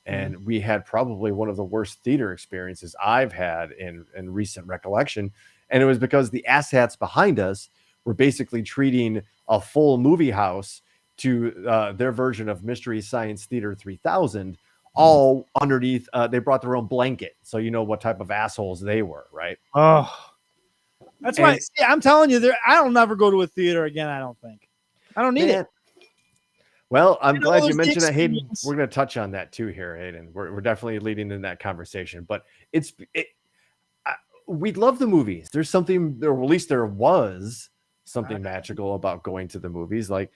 and we had probably one of the worst theater experiences I've had in recent recollection, and it was because the asshats behind us were basically treating a full movie house to their version of Mystery Science Theater 3000, all underneath. They brought their own blanket, so you know what type of assholes they were, right? Oh. That's why I'm telling you, I don't never go to a theater again. I don't think. I don't need it. Well, I'm glad you mentioned that, Hayden. We're going to touch on that too here, Hayden. We're definitely leading in that conversation. But we love the movies. There's something, or at least there was something magical about going to the movies. Like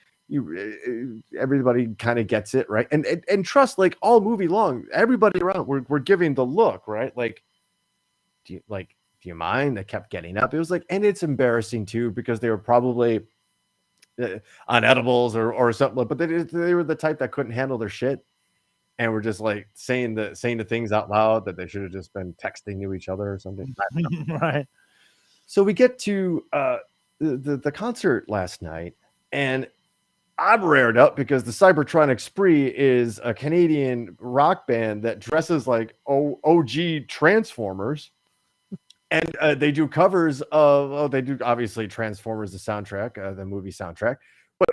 everybody kind of gets it, right? And trust, like all movie long, everybody around, we're giving the look, right? Like, do you mind? They kept getting up. It was like, and it's embarrassing too, because they were probably on edibles or something, but they were the type that couldn't handle their shit and were just like saying the things out loud that they should have just been texting to each other or something. Right. So we get to the concert last night, and I'm rared up because the Cybertronic Spree is a Canadian rock band that dresses like OG Transformers. And they do covers of, they do obviously Transformers, the soundtrack, the movie soundtrack. But,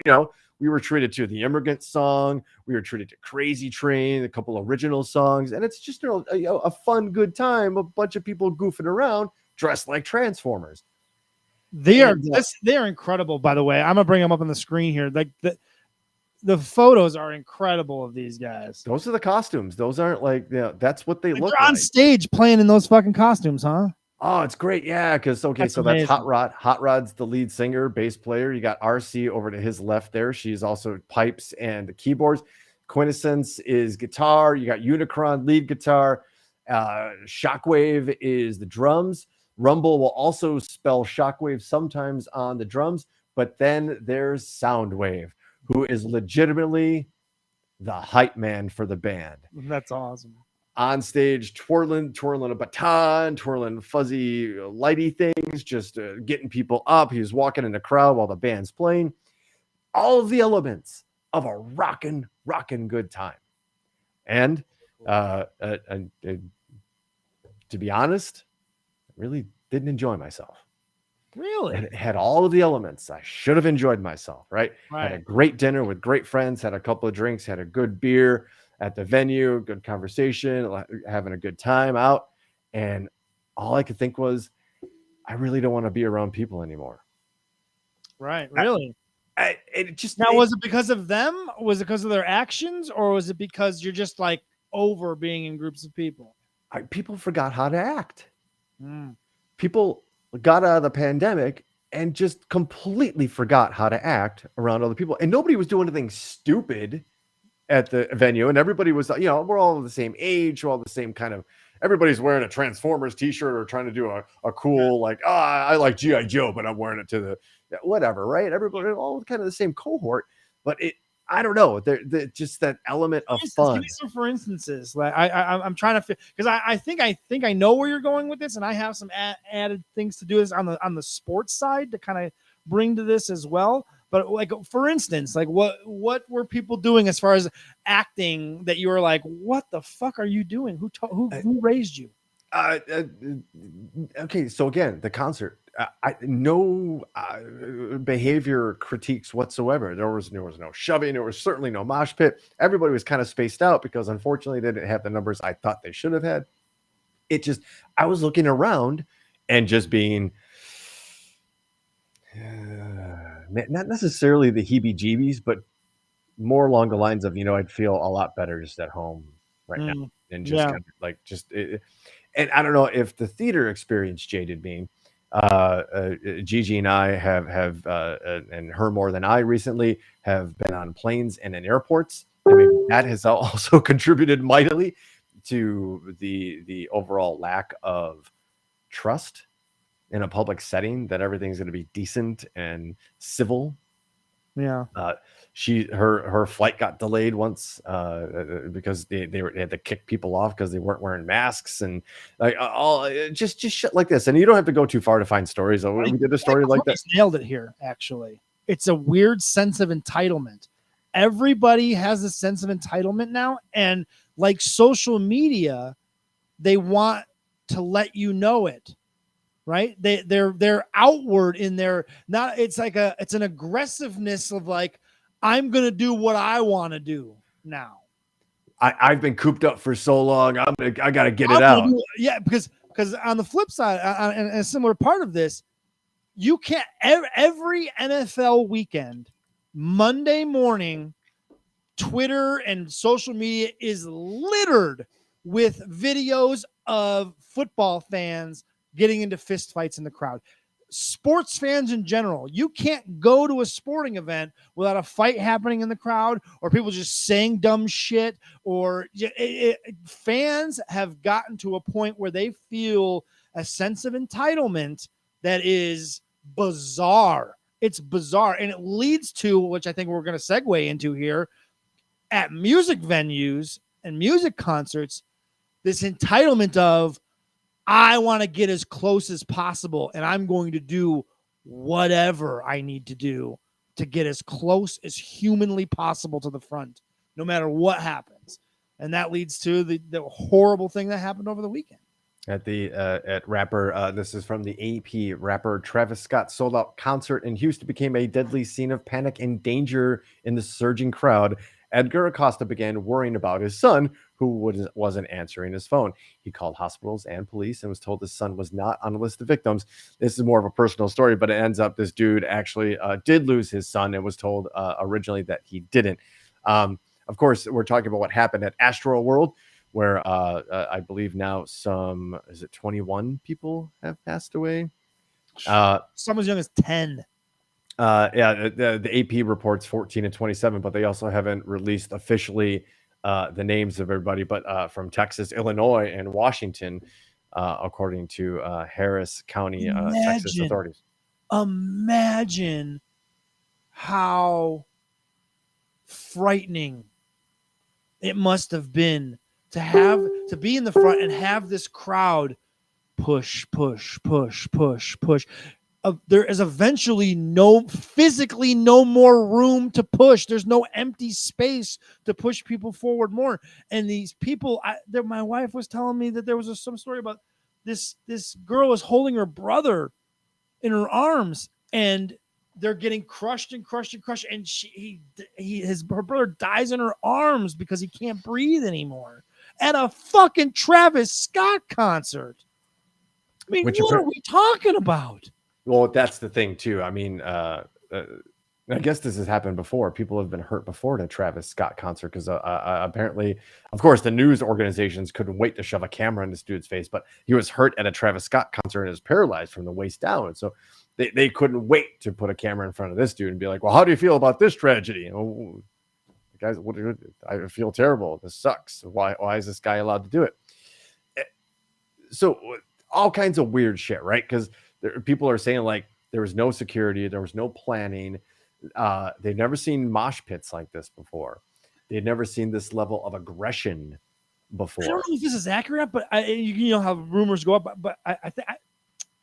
we were treated to the Immigrant Song. We were treated to Crazy Train, a couple original songs. And it's just a fun, good time. A bunch of people goofing around dressed like Transformers. They are incredible, by the way. I'm going to bring them up on the screen here. Like the photos are incredible of these guys. Those are the costumes. Those aren't like, that's what they look like. They're on stage playing in those fucking costumes, huh? Oh, it's great. Yeah, because that's Hot Rod. Hot Rod's the lead singer, bass player. You got RC over to his left there. She's also pipes and keyboards. Quintessence is guitar. You got Unicron lead guitar. Shockwave is the drums. Rumble will also spell Shockwave sometimes on the drums, but then there's Soundwave, who is legitimately the hype man for the band. That's awesome. On stage, twirling a baton, twirling fuzzy lighty things, just getting people up. He was walking in the crowd while the band's playing. All of the elements of a rockin' good time. And to be honest, I really didn't enjoy myself. Really? And it had all of the elements. I should have enjoyed myself, right? Had a great dinner with great friends, had a couple of drinks, had a good beer at the venue, good conversation, having a good time out. And all I could think was, I really don't want to be around people anymore. Right. Really? Was it because of them? Was it because of their actions? Or was it because you're just like over being in groups of people? People forgot how to act. People got out of the pandemic and just completely forgot how to act around other people. And nobody was doing anything stupid at the venue, and everybody was, we're all the same age, we're all the same kind of, everybody's wearing a Transformers t-shirt or trying to do a cool, I like G.I. Joe, but I'm wearing it to the whatever, right? Everybody all kind of the same cohort, but I don't know. There just that element of Give fun. me some for instances. Like I'm trying to because I think I know where you're going with this, and I have some added things to do this on the sports side to kind of bring to this as well. But like for instance, like what were people doing as far as acting that you were like, what the fuck are you doing? Who raised you? Uh, uh, okay, so again, the concert. No behavior critiques whatsoever. There was no shoving. There was certainly no mosh pit. Everybody was kind of spaced out because unfortunately they didn't have the numbers I thought they should have had. It just I was looking around and just being not necessarily the heebie-jeebies, but more along the lines of I'd feel a lot better just at home right now and just Yeah. kind of like and I don't know if the theater experience jaded me. Gigi and I have and her more than I recently have been on planes and in airports, and maybe that has also contributed mightily to the overall lack of trust in a public setting that everything's going to be decent and civil. Yeah. Her flight got delayed once because they had to kick people off because they weren't wearing masks and like all just shit like this. And you don't have to go too far to find stories. We did a story like that. Nailed it here. Actually, it's a weird sense of entitlement. Everybody has a sense of entitlement now, and like social media, they want to let you know it. Right? They're outward in their not. It's like it's an aggressiveness of like I'm gonna do what I want to do now. I've been cooped up for so long. I got to get it out. Because on the flip side, and a similar part of this, you can't every NFL weekend, Monday morning, Twitter and social media is littered with videos of football fans getting into fistfights in the crowd. Sports fans in general, you can't go to a sporting event without a fight happening in the crowd or people just saying dumb shit. Or fans have gotten to a point where they feel a sense of entitlement that is bizarre. It's bizarre. And it leads to, which I think we're going to segue into here, at music venues and music concerts, this entitlement of, I want to get as close as possible, and I'm going to do whatever I need to do to get as close as humanly possible to the front, no matter what happens. And that leads to the horrible thing that happened over the weekend. At rapper, this is from the AP. Rapper Travis Scott sold out concert in Houston became a deadly scene of panic and danger in the surging crowd. Edgar Acosta began worrying about his son, who wasn't answering his phone. He called hospitals and police and was told his son was not on the list of victims. This is more of a personal story, but it ends up this dude actually did lose his son and was told originally that he didn't. Of course, we're talking about what happened at Astro World, where I believe now 21 people have passed away. Some as young as 10. The AP reports 14 and 27, but they also haven't released officially the names of everybody, but from Texas, Illinois, and Washington, according to Harris County, Texas authorities. Imagine how frightening it must have been to be in the front and have this crowd push. There is eventually physically no more room to push. There's no empty space to push people forward more. And these people, my wife was telling me that there was some story about this girl was holding her brother in her arms, and they're getting crushed, and her brother dies in her arms because he can't breathe anymore at a fucking Travis Scott concert. I mean, what are we talking about? Well, that's the thing too. I mean, I guess this has happened before. People have been hurt before at a Travis Scott concert because apparently, of course, the news organizations couldn't wait to shove a camera in this dude's face, but he was hurt at a Travis Scott concert and is paralyzed from the waist down. And so they couldn't wait to put a camera in front of this dude and be like, well, how do you feel about this tragedy? Oh, guys, I feel terrible. This sucks. Why is this guy allowed to do it? So all kinds of weird shit, right? Because people are saying like there was no security, there was no planning. They've never seen mosh pits like this before. They'd never seen this level of aggression I before. don't know if this is accurate, but you know how rumors go up. But I think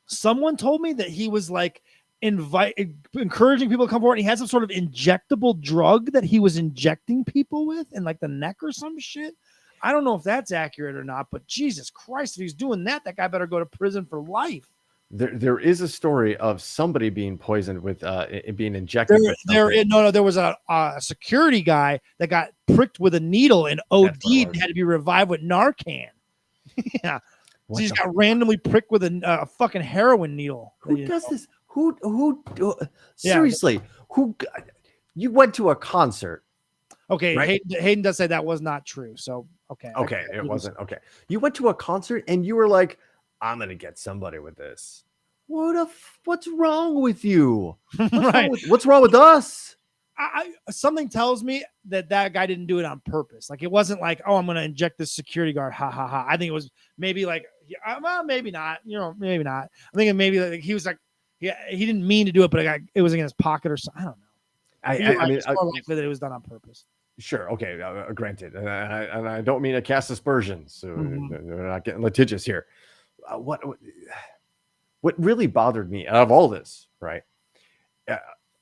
someone told me that he was like encouraging people to come forward. And he had some sort of injectable drug that he was injecting people with in like the neck or some shit. I don't know if that's accurate or not, but Jesus Christ, if he's doing that, that guy better go to prison for life. There is a story of somebody being poisoned with being injected. There was a security guy that got pricked with a needle and OD'd and had to be revived with Narcan. Yeah, so he's got randomly pricked with a fucking heroin needle. Who does this? Who? Seriously, who? You went to a concert. Okay, right? Hayden does say that was not true. So okay, it wasn't okay. You went to a concert and you were like, "I'm gonna get somebody with this." What's wrong with you? What's wrong with us? Something tells me that guy didn't do it on purpose. Like it wasn't like, oh, I'm gonna inject this security guard. Ha ha ha. I think it was maybe like, well, maybe not. You know, maybe not. I'm thinking maybe like he was like, yeah, he didn't mean to do it, but it was in his pocket or something. I don't know. I mean, it's more likely that it was done on purpose. Sure. Okay. Granted. And I don't mean to cast aspersions. So we're not getting litigious here. What really bothered me out of all this, right,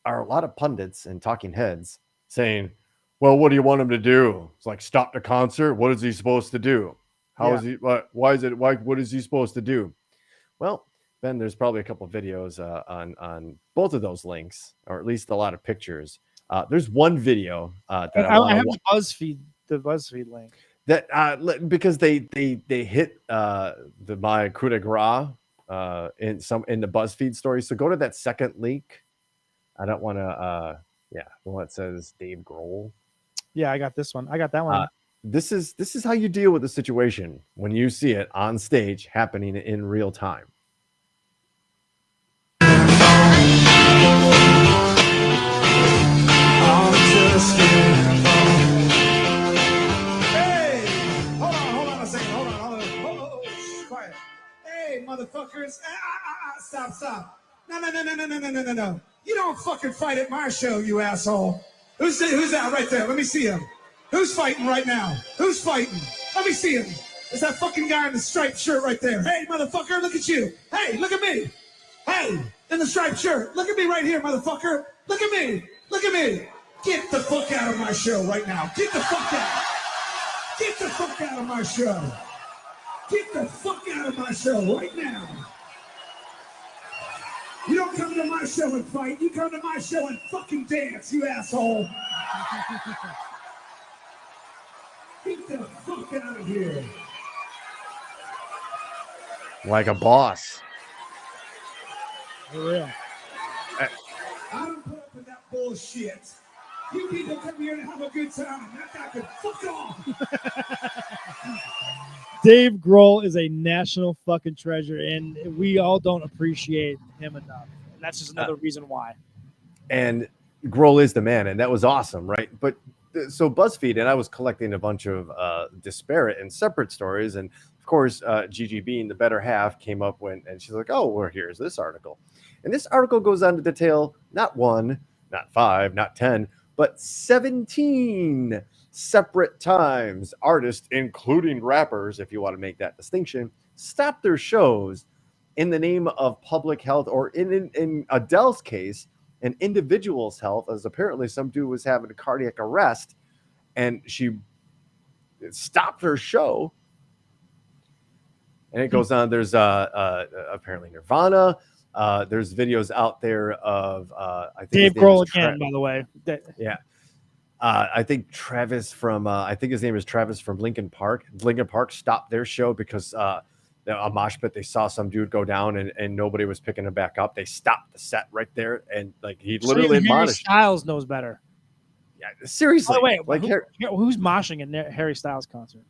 are a lot of pundits and talking heads saying, well, what do you want him to do? It's like, stop the concert. What is he supposed to do? Is he? What is he supposed to do? Well, Ben, there's probably a couple of videos on both of those links, or at least a lot of pictures. There's one video that I have the BuzzFeed link that because they hit my coup de grace in the BuzzFeed story. So go to that second link. I don't want to. The one that says Dave Grohl. Yeah, I got this one. I got that one. This is how you deal with the situation when you see it on stage happening in real time. Hey, hold on a second. Hold on. Quiet. Hey, motherfuckers. Stop. No. You don't fucking fight at my show, you asshole. Who's that right there? Let me see him. Who's fighting right now? Who's fighting? Let me see him. It's that fucking guy in the striped shirt right there. Hey, motherfucker, look at you. Hey, look at me. Hey, in the striped shirt. Look at me right here, motherfucker. Look at me. Get the fuck out of my show right now. Get the fuck out. Get the fuck out of my show. Get the fuck out of my show right now. You don't come to my show and fight. You come to my show and fucking dance, you asshole. Get the fuck out of here. Like a boss. For real. I don't put up with that bullshit. You people come here and have a good time. That guy can fuck off. Dave Grohl is a national fucking treasure, and we all don't appreciate him enough. And that's just another reason why. And Grohl is the man, and that was awesome, right? But so BuzzFeed, and I was collecting a bunch of disparate and separate stories, and of course, Gigi being the better half came up and she's like, "Oh, well, here's this article," and this article goes on to detail not one, not five, not 10, but 17 separate times artists, including rappers, if you want to make that distinction, stop their shows in the name of public health, or in Adele's case, an individual's health, as apparently some dude was having a cardiac arrest and she stopped her show. And it goes on. There's apparently Nirvana. There's videos out there of I think Dave Grohl again, by the way. Yeah. I think Travis from I think his name is Travis from Linkin Park. Linkin Park stopped their show because a mosh pit, they saw some dude go down and nobody was picking him back up. They stopped the set right there, and like he literally admonished. Harry Styles knows better. Yeah, seriously. Oh, wait, like who's moshing in Harry Styles concert?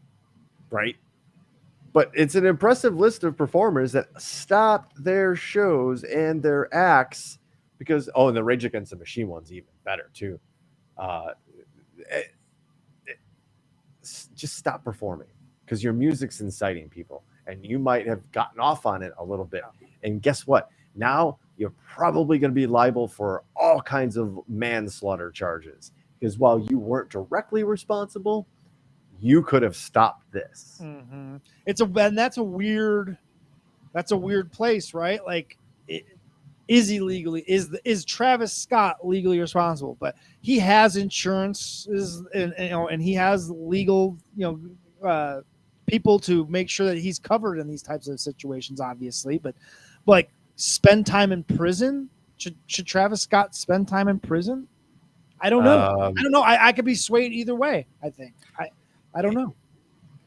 Right. But it's an impressive list of performers that stopped their shows and their acts because, and the Rage Against the Machine one's even better too. Just stop performing because your music's inciting people, and you might have gotten off on it a little bit. And guess what? Now you're probably going to be liable for all kinds of manslaughter charges. Because while you weren't directly responsible, you could have stopped this. Mm-hmm. And that's a weird place, right? Like, is he legally is Travis Scott legally responsible? But he has insurance, and he has legal, people to make sure that he's covered in these types of situations, obviously. But like, spend time in prison? Should Travis Scott spend time in prison? I don't know. I don't know. I could be swayed either way. I think. I don't know.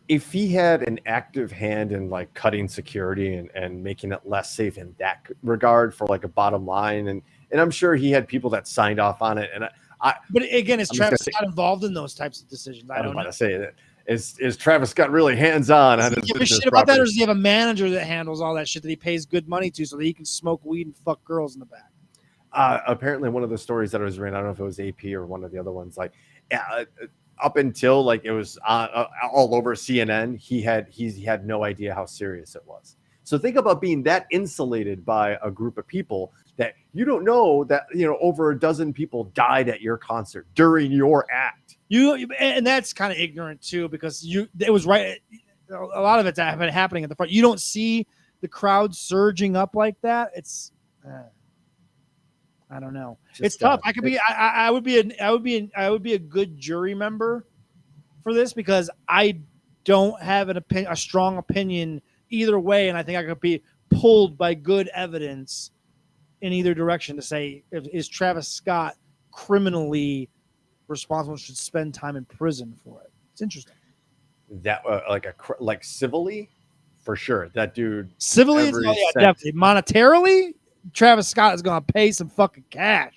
If he had an active hand in like cutting security and making it less safe in that regard for like a bottom line, and I'm sure he had people that signed off on it. And but again, is Travis Scott involved in those types of decisions? I don't know. To say that is Travis Scott really hands on? Does he give a shit about that, or does he have a manager that handles all that shit that he pays good money to so that he can smoke weed and fuck girls in the back? Apparently, one of the stories that I was reading, I don't know if it was AP or one of the other ones, like up until like it was all over CNN, he had no idea how serious it was. So think about being that insulated by a group of people that you don't know that, over a dozen people died at your concert during your act. And that's kind of ignorant too, because it was right. A lot of it's happening at the front. You don't see the crowd surging up like that. It's I don't know. It's tough. I would be a good jury member for this, because I don't have a strong opinion either way, and I think I could be pulled by good evidence in either direction to say, is Travis Scott criminally responsible, should spend time in prison for it. It's interesting. That like civilly, for sure. That dude civilly, definitely. Monetarily, Travis Scott is going to pay some fucking cash.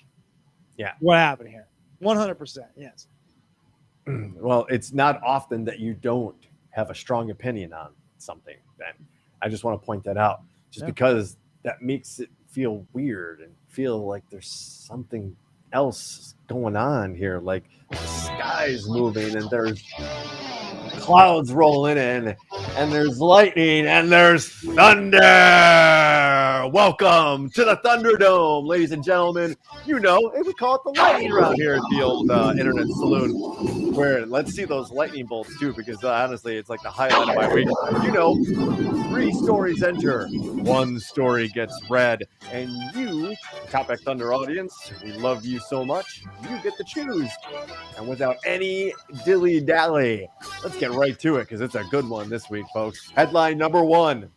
Yeah. What happened here? 100%. Yes. Well, it's not often that you don't have a strong opinion on something, Ben. I just want to point that out, because that makes it feel weird and feel like there's something else going on here. Like the sky's moving and there's clouds rolling in and there's lightning and there's thunder. Welcome to the Thunderdome, ladies and gentlemen. We call it the lightning round here at the old Internet Saloon, where let's see those lightning bolts too, because honestly, it's like the highlight of my week. 3 stories enter, 1 story gets read, and you, Topic Thunder audience, we love you so much, you get to choose. And without any dilly-dally, let's get right to it, because it's a good one this week, folks. Headline number 1.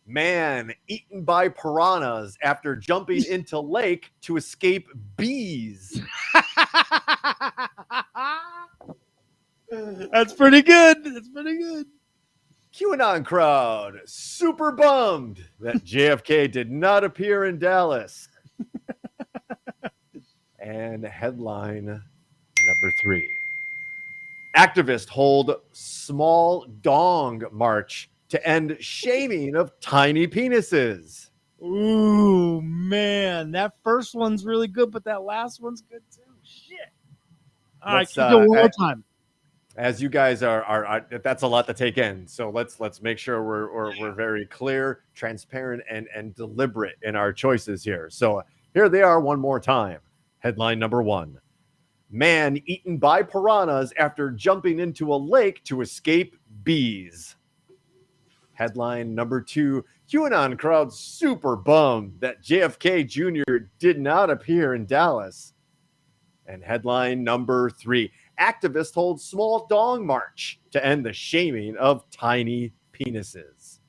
Man eaten by piranhas after jumping into lake to escape bees. That's pretty good. QAnon crowd super bummed that JFK did not appear in Dallas. And headline number 3. Activists hold small dong march to end shaming of tiny penises. Ooh, man. That first one's really good, but that last one's good too. Shit. All right, keep it one more time. As you guys are that's a lot to take in. So let's make sure we're very clear, transparent, and deliberate in our choices here. So here they are one more time. Headline number 1. Man eaten by piranhas after jumping into a lake to escape bees. Headline number 2. QAnon crowd super bummed that JFK Jr. did not appear in Dallas. And headline number 3. Activists hold small dong march to end the shaming of tiny penises.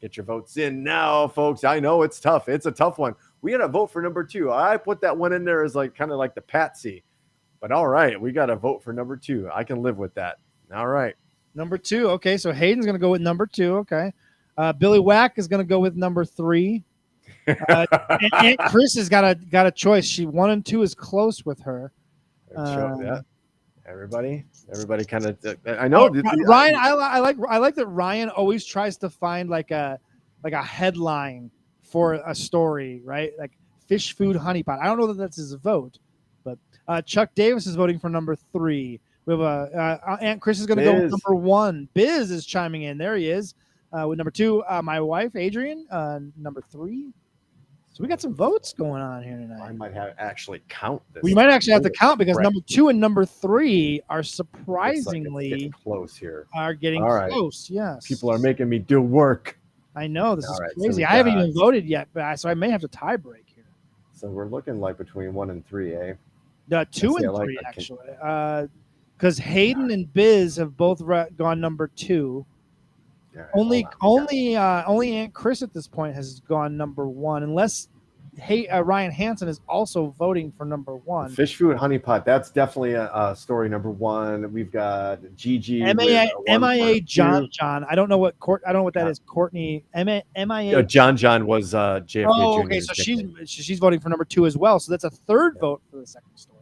Get your votes in now, folks. I know it's tough. It's a tough one. We got to vote for number 2. I put that one in there as like kind of like the patsy. But all right, we got to vote for number 2. I can live with that. All right. Number 2. Okay, so Hayden's going to go with number 2. Okay. Billy Whack is going to go with number 3. Aunt Chris has got a choice. She 1 and 2 is close with her. Yeah. Everybody kind of. I know. Ryan, I like that Ryan always tries to find like a headline for a story, right? Like fish food honeypot. I don't know that that's his vote, but Chuck Davis is voting for number 3. We have Aunt Chris is going to go with number 1. Biz is chiming in. There he is with number 2. My wife Adrian, number 3. So we got some votes going on here I tonight. might have actually count this. We might actually have to count because Right. number 2 and number 3 are Looks like it's surprisingly getting close here. are getting All right. close. Yes, People are making me do work. I know this All is right, so crazy. we I haven't got- even voted yet, so I may have to tie break here. So we're looking like between 1 and 3, eh? 2 see, I and like 3 that. actually, because Hayden and Biz have both gone number 2. All right, Only hold on. only Aunt Chris at this point has gone number 1, unless Ryan Hansen is also voting for number 1. Fish food honey pot. That's definitely a story number 1. We've got Gigi. MIA with John. I don't know what that Yeah. is. Courtney MIA. John was JFK Oh, Jr. okay. So she's voting for number 2 as well. So that's a third vote for the second story.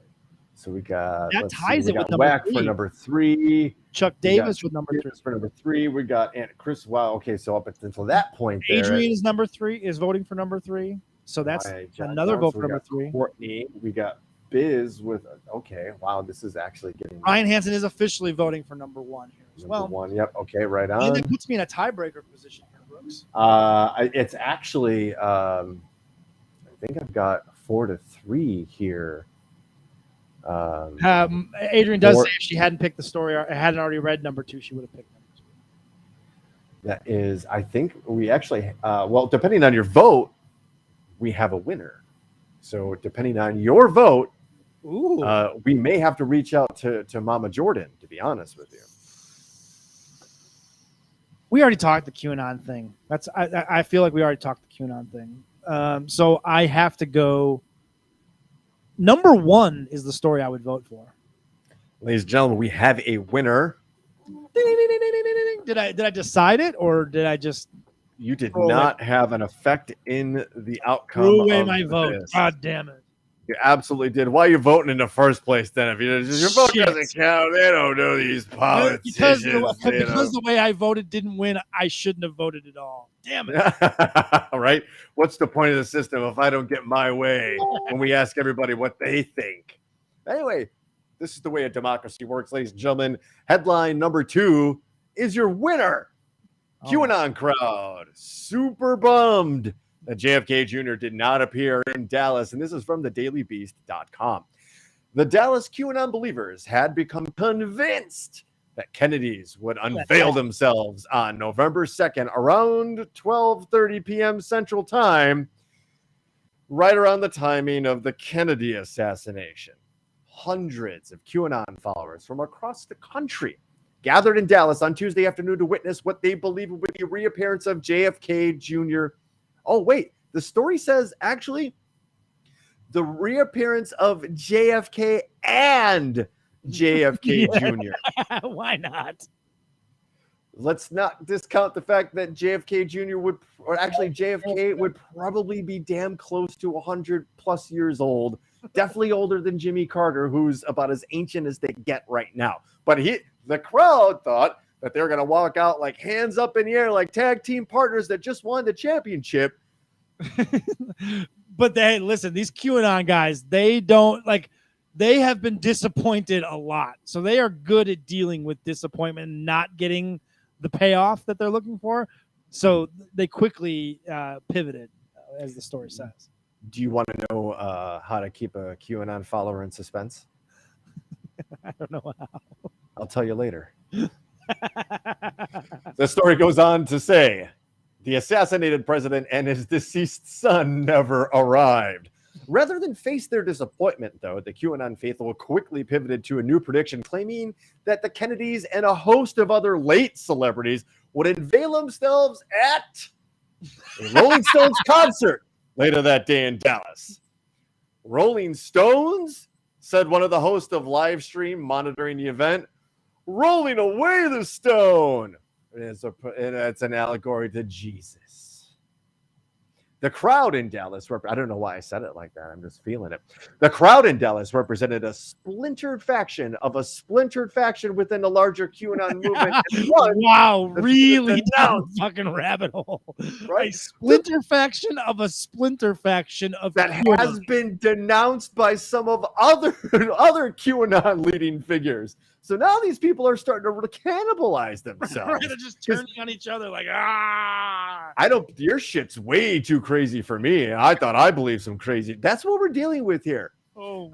So we got That ties it with number Whack 3. for number 3. Chuck We got Davis with number 3. for number 3. We got Aunt Chris. Wow. Okay, so up until that point, there, Adrian is number 3. Is voting for number 3. So that's John another Jones. vote for We number got 3. Courtney. We got Biz with. Okay. Wow. This is actually getting Ryan Hansen is officially voting for number 1 here as number well. 1. Yep. Okay. Right And on. that puts me in a tiebreaker position here, Brooks. It's actually. I think I've got 4-3 here. Adrian does or- say if she hadn't picked the story, or hadn't already read number 2, she would have picked number 2. That is, I think we actually, well, depending on your vote, we have a winner. So depending on your vote, Ooh. we may have to reach out to Mama Jordan, to be honest with you. We already talked the QAnon thing. I feel like we already talked the QAnon thing. So I have to go. Number 1 is the story I would vote for. Ladies and gentlemen, we have a winner. Ding, ding, ding, ding, ding, ding, ding. Did I decide it, or did I just You did Throw not have an effect in the outcome. throw away of my vote? this. God damn it! You absolutely did. Why are you voting in the first place then? If your vote Shit. doesn't count, they don't know these Because politicians. the way I voted didn't win, I shouldn't have voted at all. Damn it! Right? What's the point of the system if I don't get my way when we ask everybody what they think? Anyway, this is the way a democracy works, ladies and gentlemen. Headline number 2 is your winner. Oh. QAnon crowd super bummed that JFK Jr. did not appear in Dallas, and this is from thedailybeast.com. The Dallas QAnon believers had become convinced that Kennedys would unveil themselves on November 2nd around 12:30 p.m. Central Time, right around the timing of the Kennedy assassination. Hundreds of QAnon followers from across the country gathered in Dallas on Tuesday afternoon to witness what they believe would be the reappearance of JFK Jr. Oh, wait. The story says actually the reappearance of JFK and JFK Jr. Why not? Let's not discount the fact that JFK Jr. JFK would probably be damn close to 100 plus years old. Definitely older than Jimmy Carter, who's about as ancient as they get right now. But the crowd thought that they were going to walk out like hands up in the air, like tag team partners that just won the championship. But listen, these QAnon guys, they have been disappointed a lot. So they are good at dealing with disappointment and not getting the payoff that they're looking for. So they quickly pivoted, as the story says. Do you want to know how to keep a QAnon follower in suspense? I don't know how. I'll tell you later. The story goes on to say the assassinated president and his deceased son never arrived. Rather than face their disappointment, though, the QAnon faithful quickly pivoted to a new prediction, claiming that the Kennedys and a host of other late celebrities would unveil themselves at a Rolling Stones concert later that day in Dallas. Rolling Stones, said one of the hosts of live stream monitoring the event, rolling away the stone. It's an allegory to Jesus. The crowd in Dallas, I don't know why I said it like that. I'm just feeling it. The crowd in Dallas represented a splintered faction within the larger QAnon movement. Wow, really down announced. fucking rabbit hole. Right? A splinter faction of a splinter faction of That QAnon. has been denounced by some of other QAnon leading figures. So now these people are starting to cannibalize themselves. They're just turning on each other like, ah. Your shit's way too crazy for me. I thought I believed some crazy. That's what we're dealing with here. Oh,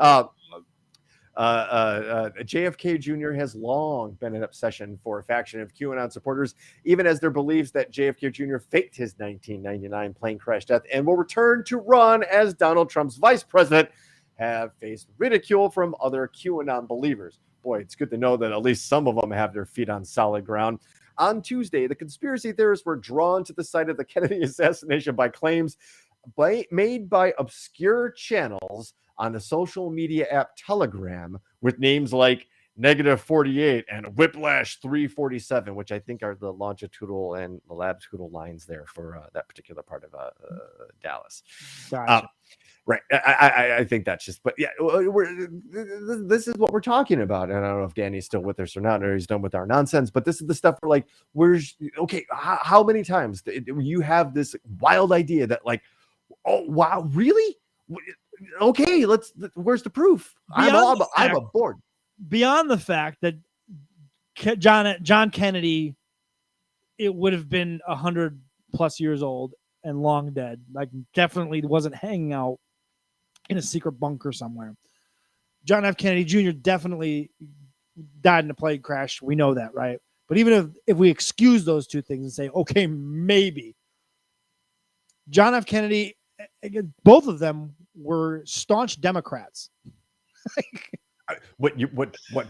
JFK Jr. has long been an obsession for a faction of QAnon supporters, even as their beliefs that JFK Jr. faked his 1999 plane crash death and will return to run as Donald Trump's vice president have faced ridicule from other QAnon believers. Boy, it's good to know that at least some of them have their feet on solid ground. On Tuesday, the conspiracy theorists were drawn to the site of the Kennedy assassination by claims made by obscure channels on the social media app Telegram with names like -48 and Whiplash 347, which I think are the longitudinal and the latitudinal lines there for that particular part of Dallas. gotcha. Right. I think that's just, but yeah, this is what we're talking about. And I don't know if Danny's still with us or not, or he's done with our nonsense, but this is the stuff for like, how many times you have this wild idea that like, oh, wow, really? Okay, where's the proof? I'm aboard. Beyond the fact that John Kennedy, it would have been 100+ years old and long dead. Like, definitely wasn't hanging out in a secret bunker somewhere. John F. Kennedy Jr. definitely died in a plane crash. We know that, right? But even if we excuse those two things and say, okay, maybe John F. Kennedy, both of them were staunch Democrats. What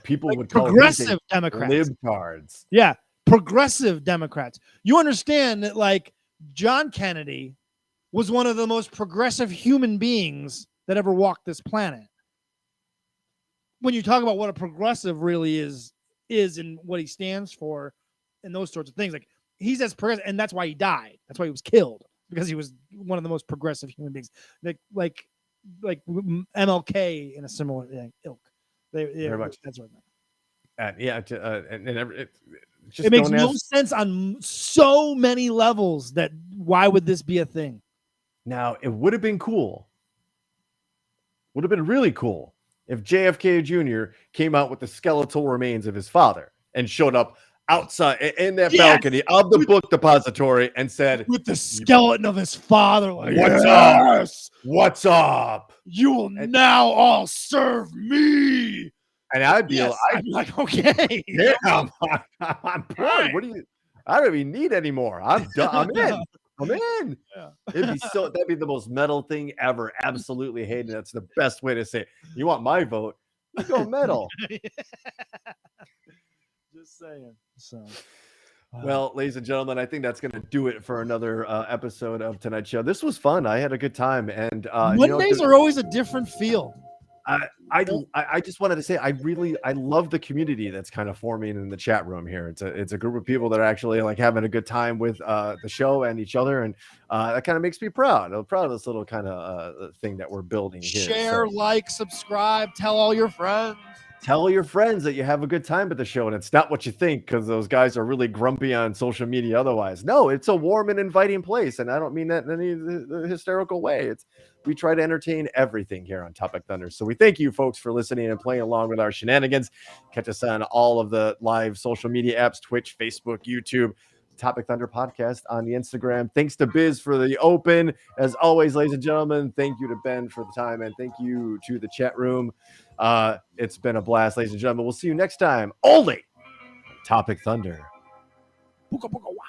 people like would call progressive Democrats, libtards. Yeah, progressive Democrats. You understand that, like, John Kennedy was one of the most progressive human beings that ever walked this planet. When you talk about what a progressive really is and what he stands for and those sorts of things, like, he's as progressive, and that's why he died. That's why he was killed, because he was one of the most progressive human beings. Like MLK in a similar ilk. Very much. That's what just it makes no sense on so many levels. That why would this be a thing? Now, it would have been cool. Would have been really cool if JFK Jr. came out with the skeletal remains of his father and showed up outside in that balcony of the book depository and said, with the skeleton of his father, like, "What's up? What's up? You will now all serve me." And I'd be like, okay, yeah, I'm bored. Right. What do you? I don't even need anymore. I'm done. I'm in. I'm in. Yeah. That'd be the most metal thing ever. Absolutely hate it. That's the best way to say it. You want my vote? You go metal. Just saying. So, well, ladies and gentlemen, I think that's going to do it for another episode of Tonight's Show. This was fun. I had a good time, and Mondays are always a different feel. I just wanted to say I love the community that's kind of forming in the chat room here. It's a group of people that are actually like having a good time with the show and each other, and that kind of makes me proud. I'm proud of this little kind of thing that we're building here. Share, like, subscribe, tell all your friends. Tell your friends that you have a good time at the show, and it's not what you think, because those guys are really grumpy on social media otherwise. No, it's a warm and inviting place, and I don't mean that in any hysterical way. We try to entertain everything here on Topic Thunder. So we thank you folks for listening and playing along with our shenanigans. Catch us on all of the live social media apps, Twitch, Facebook, YouTube, Topic Thunder Podcast on the Instagram. Thanks to Biz for the open. As always, ladies and gentlemen, thank you to Ben for the time, and thank you to the chat room. It's been a blast, ladies and gentlemen. We'll see you next time. Only Topic Thunder. Booga, booga, wow.